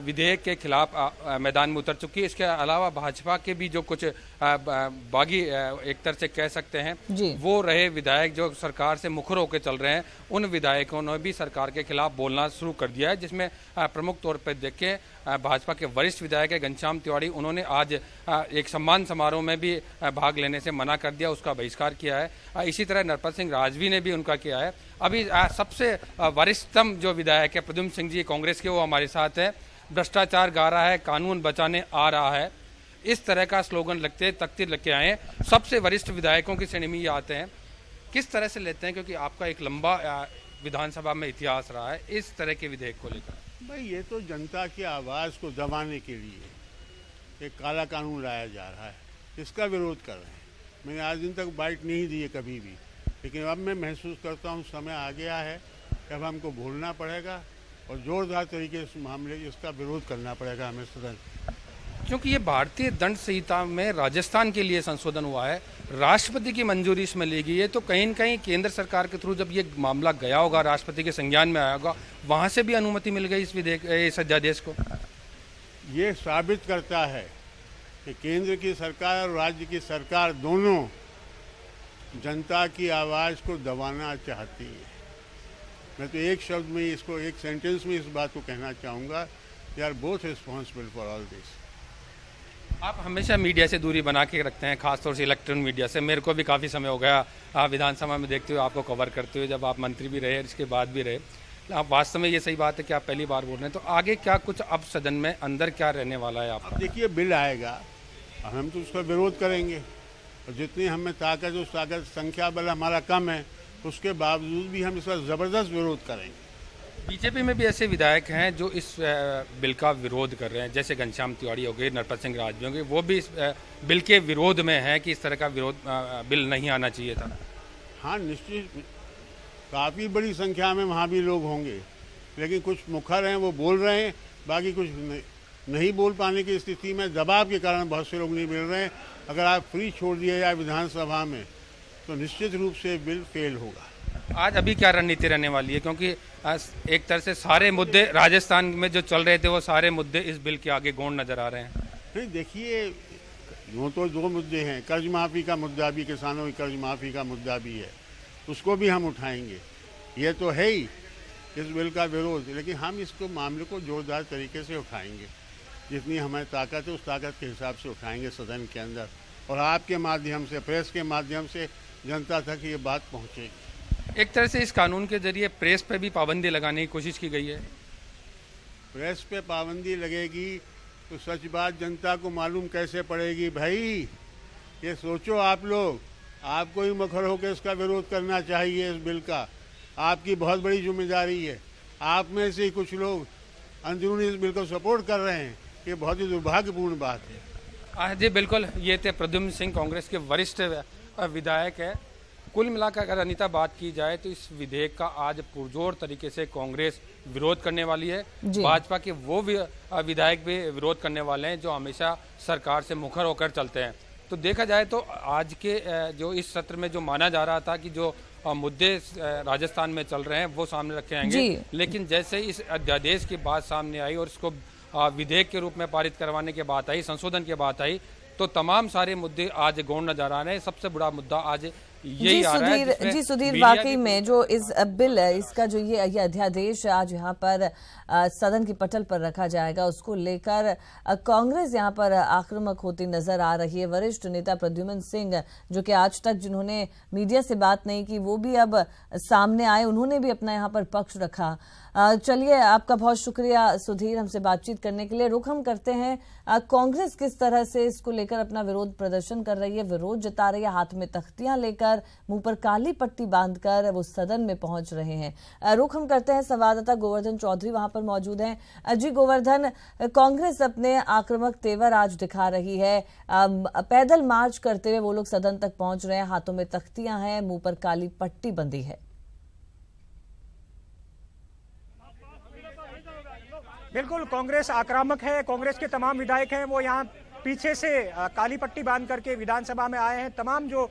विधेयक के खिलाफ मैदान में उतर चुकी है। इसके अलावा भाजपा के भी जो कुछ बागी एक तरह से कह सकते हैं वो रहे विधायक जो सरकार से मुखर होकर चल रहे हैं, उन विधायकों ने भी सरकार के खिलाफ बोलना शुरू कर दिया है, जिसमें प्रमुख तौर पर देखें भाजपा के वरिष्ठ विधायक है घनश्याम तिवारी, उन्होंने आज एक सम्मान समारोह में भी भाग लेने से मना कर दिया, उसका बहिष्कार किया है। इसी तरह नरपत सिंह राजवी ने भी उनका किया है। अभी सबसे वरिष्ठतम जो विधायक है प्रद्युम्न सिंह जी कांग्रेस के, वो हमारे साथ है। भ्रष्टाचार गा रहा है, कानून बचाने आ रहा है, इस तरह का स्लोगन लगते तख्ती लेके आए हैं। सबसे वरिष्ठ विधायकों की श्रेणी में ये आते हैं। किस तरह से लेते हैं, क्योंकि आपका एक लंबा विधानसभा में इतिहास रहा है इस तरह के विधेयक को लेकर? भाई ये तो जनता की आवाज़ को दबाने के लिए एक काला कानून लाया जा रहा है, इसका विरोध कर रहे हैं। मैंने आज दिन तक बाइट नहीं दी है कभी भी, लेकिन अब मैं महसूस करता हूँ समय आ गया है कि अब हमको बोलना पड़ेगा और जोरदार तरीके से मामले इसका विरोध करना पड़ेगा हमें सदन, क्योंकि ये भारतीय दंड संहिता में राजस्थान के लिए संशोधन हुआ है, राष्ट्रपति की मंजूरी इसमें ली गई है। तो कहीं न कहीं केंद्र सरकार के थ्रू जब ये मामला गया होगा, राष्ट्रपति के संज्ञान में आया होगा, वहाँ से भी अनुमति मिल गई इस विधेयक, इस अध्यादेश को। ये साबित करता है कि केंद्र की सरकार और राज्य की सरकार दोनों जनता की आवाज़ को दबाना चाहती है। मैं तो एक शब्द में इसको, एक सेंटेंस में इस बात को कहना चाहूँगा, they are both responsible for all this. आप हमेशा मीडिया से दूरी बना के रखते हैं, खासतौर से इलेक्ट्रॉनिक मीडिया से। मेरे को भी काफ़ी समय हो गया विधानसभा में देखते हुए, आपको कवर करते हुए, जब आप मंत्री भी रहे इसके बाद भी रहे। आप वास्तव में ये सही बात है कि आप पहली बार बोल रहे हैं, तो आगे क्या कुछ अब सदन में अंदर क्या रहने वाला है आपका? अब देखिए बिल आएगा, हम तो उसका विरोध करेंगे और जितनी हमें ताकत, उस ताकत संख्या बल हमारा कम है, उसके बावजूद भी हम इसका ज़बरदस्त विरोध करेंगे। बीजेपी में भी ऐसे विधायक हैं जो इस बिल का विरोध कर रहे हैं, जैसे घनश्याम तिवारी हो गए, नरपत सिंह राज हो गए, वो भी इस बिल के विरोध में हैं कि इस तरह का विरोध बिल नहीं आना चाहिए था। हाँ निश्चित, काफ़ी बड़ी संख्या में वहाँ भी लोग होंगे, लेकिन कुछ मुखर हैं वो बोल रहे हैं, बाकी कुछ नहीं बोल पाने की स्थिति में दबाव के कारण बहुत से लोग नहीं मिल रहे हैं। अगर आप फ्री छोड़ दिए जाए विधानसभा में तो निश्चित रूप से बिल फेल होगा। आज अभी क्या रणनीति रहने वाली है, क्योंकि एक तरह से सारे मुद्दे राजस्थान में जो चल रहे थे वो सारे मुद्दे इस बिल के आगे गौण नजर आ रहे हैं? नहीं देखिए, यूँ तो दो मुद्दे हैं, कर्ज माफ़ी का मुद्दा भी, किसानों की कर्ज माफ़ी का मुद्दा भी है, उसको भी हम उठाएंगे। ये तो है ही इस बिल का विरोध, लेकिन हम इसको मामले को जोरदार तरीके से उठाएंगे, जितनी हमारी ताकत है उस ताकत के हिसाब से उठाएंगे सदन के अंदर, और आपके माध्यम से, प्रेस के माध्यम से जनता तक ये बात पहुंचेगी। एक तरह से इस कानून के जरिए प्रेस पे भी पाबंदी लगाने की कोशिश की गई है। प्रेस पे पाबंदी लगेगी तो सच बात जनता को मालूम कैसे पड़ेगी भाई? ये सोचो आप लोग, आपको ही मुखर होकर इसका विरोध करना चाहिए। इस बिल का आपकी बहुत बड़ी जिम्मेदारी है। आप में से कुछ लोग अंदरूनी इस बिल को सपोर्ट कर रहे हैं, ये बहुत ही दुर्भाग्यपूर्ण बात है। जी बिल्कुल, ये थे प्रद्युम्न सिंह, कांग्रेस के वरिष्ठ विधायक है। कुल मिलाकर अगर अनीता बात की जाए तो इस विधेयक का आज पुरजोर तरीके से कांग्रेस विरोध करने वाली है। भाजपा के वो विधायक भी विरोध करने वाले हैं जो हमेशा सरकार से मुखर होकर चलते हैं। तो देखा जाए तो आज के जो इस सत्र में जो माना जा रहा था कि जो मुद्दे राजस्थान में चल रहे हैं वो सामने रखे जाएंगे, लेकिन जैसे इस अध्यादेश की बात सामने आई और इसको विधेयक के रूप में पारित करवाने की बात आई, संशोधन की बात आई, तो तमाम सारे मुद्दे आज गौण नजर आ रहे हैं। सबसे बड़ा मुद्दा आज यही आ रहा है। जी सुधीर, वाकई में जो इस बिल इसका जो ये अध्यादेश आज यहाँ पर सदन की पटल पर रखा जाएगा, उसको लेकर कांग्रेस यहाँ पर आक्रामक होती नजर आ रही है। वरिष्ठ नेता प्रद्युम्न सिंह, जो कि आज तक जिन्होंने मीडिया से बात नहीं की, वो भी अब सामने आए, उन्होंने भी अपना यहाँ पर पक्ष रखा। चलिए, आपका बहुत शुक्रिया सुधीर हमसे बातचीत करने के लिए। रुख हम करते हैं कांग्रेस किस तरह से इसको लेकर अपना विरोध प्रदर्शन कर रही है, विरोध जता रही है, हाथ में तख्तियां लेकर, मुंह पर काली पट्टी बांधकर वो सदन में पहुंच रहे हैं। रुख हम करते हैं, संवाददाता गोवर्धन चौधरी वहां पर मौजूद हैं। जी गोवर्धन, कांग्रेस अपने आक्रामक तेवर आज दिखा रही है, पैदल मार्च करते हुए वो लोग सदन तक पहुंच रहे हैं, हाथों में तख्तियां हैं, मुंह पर काली पट्टी बंधी है। बिल्कुल, कांग्रेस आक्रामक है। कांग्रेस के तमाम विधायक हैं वो यहाँ पीछे से काली पट्टी बांध करके विधानसभा में आए हैं। तमाम जो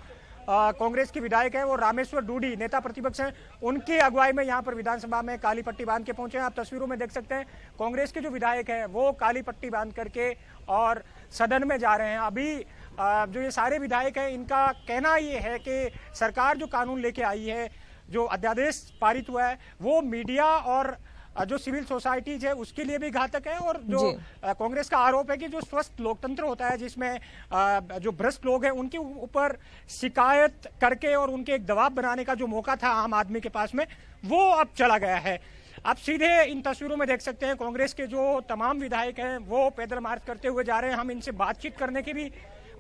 कांग्रेस के विधायक हैं वो रामेश्वर डूडी नेता प्रतिपक्ष हैं, उनकी अगुवाई में यहाँ पर विधानसभा में काली पट्टी बांध के पहुंचे हैं। आप तस्वीरों में देख सकते हैं कांग्रेस के जो विधायक हैं वो काली पट्टी बांध करके और सदन में जा रहे हैं। अभी जो ये सारे विधायक हैं इनका कहना ये है कि सरकार जो कानून लेके आई है, जो अध्यादेश पारित हुआ है, वो मीडिया और जो सिविल सोसाइटीज है उसके लिए भी घातक है। और जो कांग्रेस का आरोप है कि जो स्वस्थ लोकतंत्र होता है, जिसमें जो भ्रष्ट लोग हैं उनके ऊपर शिकायत करके और उनके एक दबाव बनाने का जो मौका था आम आदमी के पास में, वो अब चला गया है। आप सीधे इन तस्वीरों में देख सकते हैं कांग्रेस के जो तमाम विधायक हैं वो पैदल मार्च करते हुए जा रहे हैं। हम इनसे बातचीत करने की भी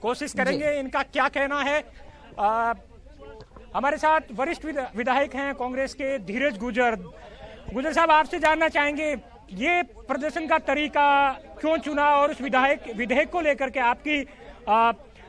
कोशिश करेंगे, इनका क्या कहना है। हमारे साथ वरिष्ठ विधायक हैं कांग्रेस के धीरज गुजर साहब, आपसे जानना चाहेंगे ये प्रदर्शन का तरीका क्यों चुना और उस विधेयक को लेकर के आपकी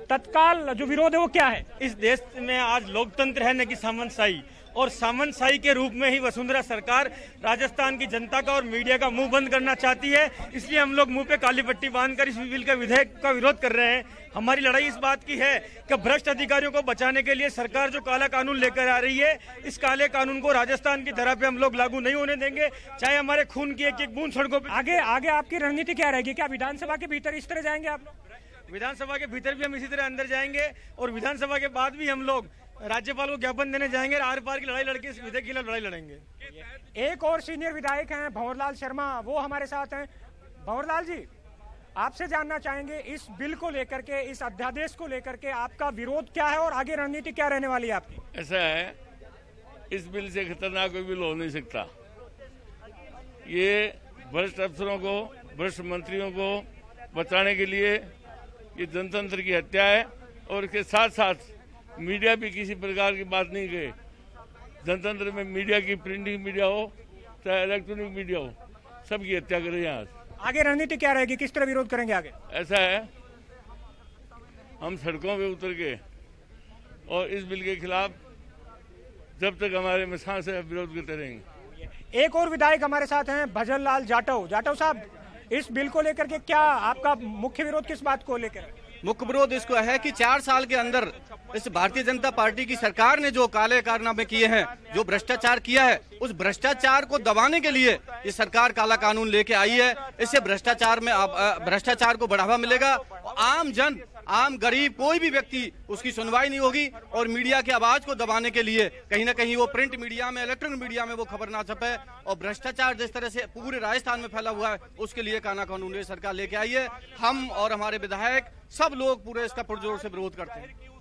तत्काल जो विरोध है वो क्या है? इस देश में आज लोकतंत्र है न कि सामंतशाही, और सामंतशाही के रूप में ही वसुंधरा सरकार राजस्थान की जनता का और मीडिया का मुंह बंद करना चाहती है। इसलिए हम लोग मुंह पे काली पट्टी बांधकर इस बिल का विधेयक का विरोध कर रहे हैं। हमारी लड़ाई इस बात की है कि भ्रष्ट अधिकारियों को बचाने के लिए सरकार जो काला कानून लेकर आ रही है, इस काले कानून को राजस्थान की धरा पे हम लोग लागू नहीं होने देंगे, चाहे हमारे खून की एक एक बूंद सड़कों पे। आगे आपकी रणनीति क्या रहेगी? क्या विधानसभा के भीतर इस तरह जाएंगे आप लोग? विधानसभा के भीतर भी हम इसी तरह अंदर जाएंगे और विधानसभा के बाद भी हम लोग राज्यपाल को ज्ञापन देने जाएंगे, आर पार की लड़ाई लड़के इस विधेयक की लड़ाई लड़ेंगे। एक और सीनियर विधायक हैं भंवरलाल शर्मा, वो हमारे साथ हैं। भंवरलाल जी, आपसे जानना चाहेंगे इस बिल को लेकर के, इस अध्यादेश को लेकर के आपका विरोध क्या है और आगे रणनीति क्या रहने वाली है आपकी? ऐसा है, इस बिल से खतरनाक कोई बिल हो नहीं सकता। ये वरिष्ठ अफसरों को, वरिष्ठ मंत्रियों को बचाने के लिए ये जनतंत्र की हत्या है। और इसके साथ साथ मीडिया भी किसी प्रकार की बात नहीं कहे। जनतंत्र में मीडिया की, प्रिंटिंग मीडिया हो चाहे इलेक्ट्रॉनिक मीडिया हो, सबकी हत्या कर रहे हैं। आज आगे रणनीति क्या रहेगी, किस तरह विरोध करेंगे आगे? ऐसा है, हम सड़कों पे उतर के और इस बिल के खिलाफ जब तक हमारे में सांस है विरोध करते रहेंगे। एक और विधायक हमारे साथ हैं, भजन लाल जाटव। जाटव साहब, इस बिल को लेकर के क्या आपका मुख्य विरोध किस बात को लेकर? मुख्य विरोध इसको है कि 4 साल के अंदर इस भारतीय जनता पार्टी की सरकार ने जो काले कारनामे किए हैं, जो भ्रष्टाचार किया है, उस भ्रष्टाचार को दबाने के लिए ये सरकार काला कानून लेके आई है। इससे भ्रष्टाचार को बढ़ावा मिलेगा। आम जन, आम गरीब, कोई भी व्यक्ति उसकी सुनवाई नहीं होगी। और मीडिया की आवाज को दबाने के लिए कहीं ना कहीं वो प्रिंट मीडिया में, इलेक्ट्रॉनिक मीडिया में वो खबर ना छपे। और भ्रष्टाचार जिस तरह से पूरे राजस्थान में फैला हुआ है, उसके लिए काला कानून ये सरकार लेके आई है। हम और हमारे विधायक सब लोग पूरे इसका पुरजोर से विरोध करते हैं।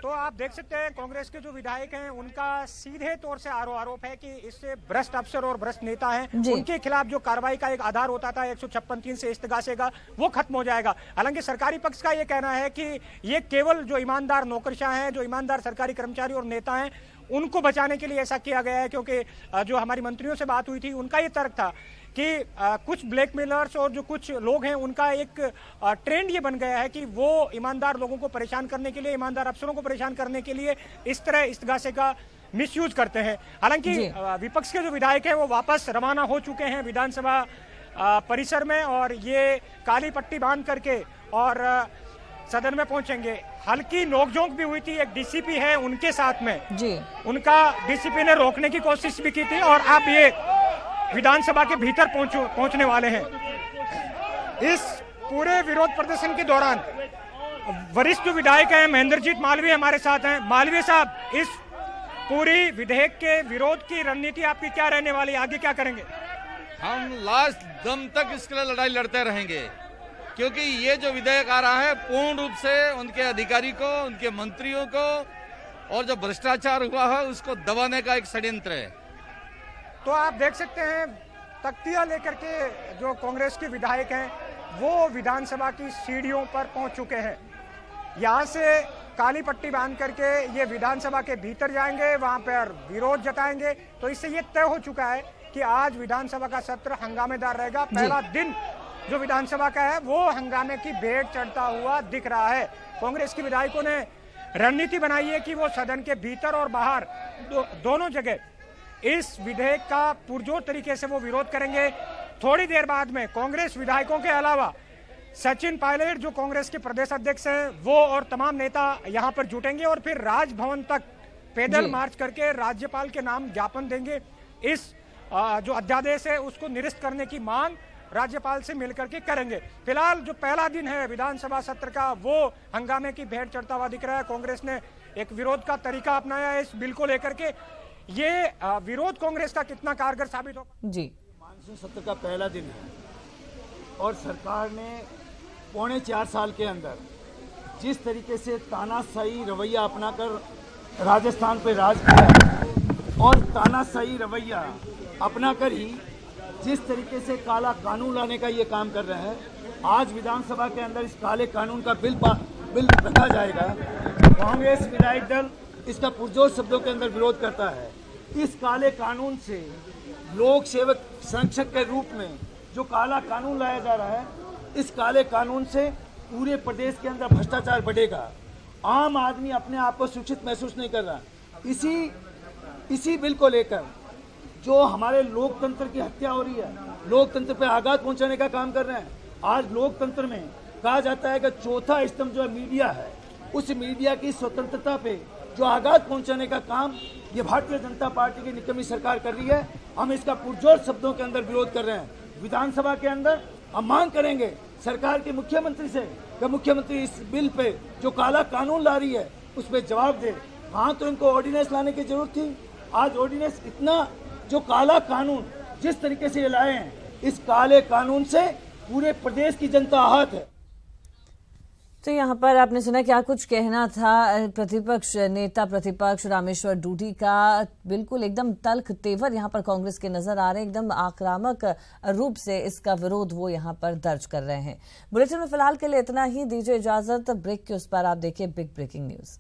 तो आप देख सकते हैं कांग्रेस के जो विधायक हैं उनका सीधे तौर से आरोप है कि इससे भ्रष्ट अफसर और भ्रष्ट नेता हैं, उनके खिलाफ जो कार्रवाई का एक आधार होता था 156(3) से इस्तेगासे का, वो खत्म हो जाएगा। हालांकि सरकारी पक्ष का ये कहना है कि ये केवल जो ईमानदार नौकरशाह हैं, जो ईमानदार सरकारी कर्मचारी और नेता हैं, उनको बचाने के लिए ऐसा किया गया है। क्योंकि जो हमारी मंत्रियों से बात हुई थी, उनका ये तर्क था कि कुछ ब्लैकमेलर्स और जो कुछ लोग हैं, उनका एक ट्रेंड ये बन गया है कि वो ईमानदार लोगों को परेशान करने के लिए, ईमानदार अफसरों को परेशान करने के लिए इस तरह इस्तेगासे का मिसयूज करते हैं। हालांकि विपक्ष के जो विधायक हैं वो वापस रवाना हो चुके हैं विधानसभा परिसर में, और ये काली पट्टी बांध करके और सदन में पहुंचेंगे। हल्की नोकझोंक भी हुई थी, एक डीसीपी है उनके साथ में जी, उनका डीसीपी ने रोकने की कोशिश भी की थी। और आप ये विधानसभा के भीतर पहुंचने वाले हैं। इस पूरे विरोध प्रदर्शन के दौरान वरिष्ठ विधायक हैं महेंद्रजीत मालवीय हमारे साथ हैं। मालवीय साहब, इस पूरी विधेयक के विरोध की रणनीति आपकी क्या रहने वाली है, आगे क्या करेंगे? हम लास्ट दम तक इसके लिए लड़ाई लड़ते रहेंगे, क्योंकि ये जो विधेयक आ रहा है पूर्ण रूप से उनके अधिकारी को, उनके मंत्रियों को और जो भ्रष्टाचार हुआ है उसको दबाने का एक षड्यंत्र है। तो आप देख सकते हैं तख्तियां लेकर के जो कांग्रेस के विधायक हैं वो विधानसभा की सीढ़ियों पर पहुंच चुके हैं। यहां से काली पट्टी बांध करके ये विधानसभा के भीतर जाएंगे, वहां पर विरोध जताएंगे। तो इससे ये तय हो चुका है कि आज विधानसभा का सत्र हंगामेदार रहेगा। पहला दिन जो विधानसभा का है वो हंगामे की भेंट चढ़ता हुआ दिख रहा है। कांग्रेस के विधायकों ने रणनीति बनाई है कि वो सदन के भीतर और बाहर दोनों जगह इस विधेयक का पुरजोर तरीके से वो विरोध करेंगे। थोड़ी देर बाद में कांग्रेस विधायकों के अलावा सचिन पायलट जो कांग्रेस के प्रदेश अध्यक्ष हैं, वो और तमाम नेता यहां पर जुटेंगे और फिर राजभवन तक पैदल मार्च करके राज्यपाल के नाम ज्ञापन देंगे। इस जो अध्यादेश है उसको निरस्त करने की मांग राज्यपाल से मिलकर के करेंगे। फिलहाल जो पहला दिन है विधानसभा सत्र का, वो हंगामे की भेंट चढ़ता हुआ दिख रहा है। कांग्रेस ने एक विरोध का तरीका अपनाया है इस बिल को लेकर के। ये विरोध कांग्रेस का कितना कारगर साबित होगा? जी, मानसून सत्र का पहला दिन है और सरकार ने 4.25 साल के अंदर जिस तरीके से तानाशाही रवैया अपनाकर राजस्थान पे राज किया और तानाशाही रवैया अपनाकर ही जिस तरीके से काला कानून लाने का ये काम कर रहे हैं, आज विधानसभा के अंदर इस काले कानून का बिल रखा जाएगा। कांग्रेस विधायक दल इसका पुरजोर शब्दों के अंदर विरोध करता है। इस काले कानून से लोक सेवक संरक्षक के रूप में जो काला कानून लाया जा रहा है, इस काले कानून से पूरे प्रदेश के अंदर भ्रष्टाचार बढ़ेगा। आम आदमी अपने आप को सुरक्षित महसूस नहीं कर रहा। इसी बिल को लेकर जो हमारे लोकतंत्र की हत्या हो रही है, लोकतंत्र पे आघात पहुंचाने का काम कर रहे हैं। आज लोकतंत्र में कहा जाता है कि चौथा स्तंभ जो मीडिया है, उस मीडिया की स्वतंत्रता पे जो आघात पहुंचाने का काम ये भारतीय जनता पार्टी की निकम्मी सरकार कर रही है। हम इसका पुरजोर शब्दों के अंदर विरोध कर रहे हैं। विधानसभा के अंदर हम मांग करेंगे सरकार के मुख्यमंत्री से कि मुख्यमंत्री इस बिल पे जो काला कानून ला रही है उस पर जवाब दे। हाँ, तो इनको ऑर्डिनेंस लाने की जरूरत थी। आज ऑर्डिनेंस इतना जो काला कानून जिस तरीके से ये लाए हैं, इस काले कानून से पूरे प्रदेश की जनता आहत है। तो यहाँ पर आपने सुना क्या कुछ कहना था प्रतिपक्ष नेता प्रतिपक्ष रामेश्वर डूडी का। बिल्कुल एकदम तल्ख तेवर यहाँ पर कांग्रेस के नजर आ रहे हैं, एकदम आक्रामक रूप से इसका विरोध वो यहाँ पर दर्ज कर रहे हैं। बुलेटिन में फिलहाल के लिए इतना ही, दीजिए इजाजत। ब्रेक के उस पर आप देखिए बिग ब्रेकिंग न्यूज।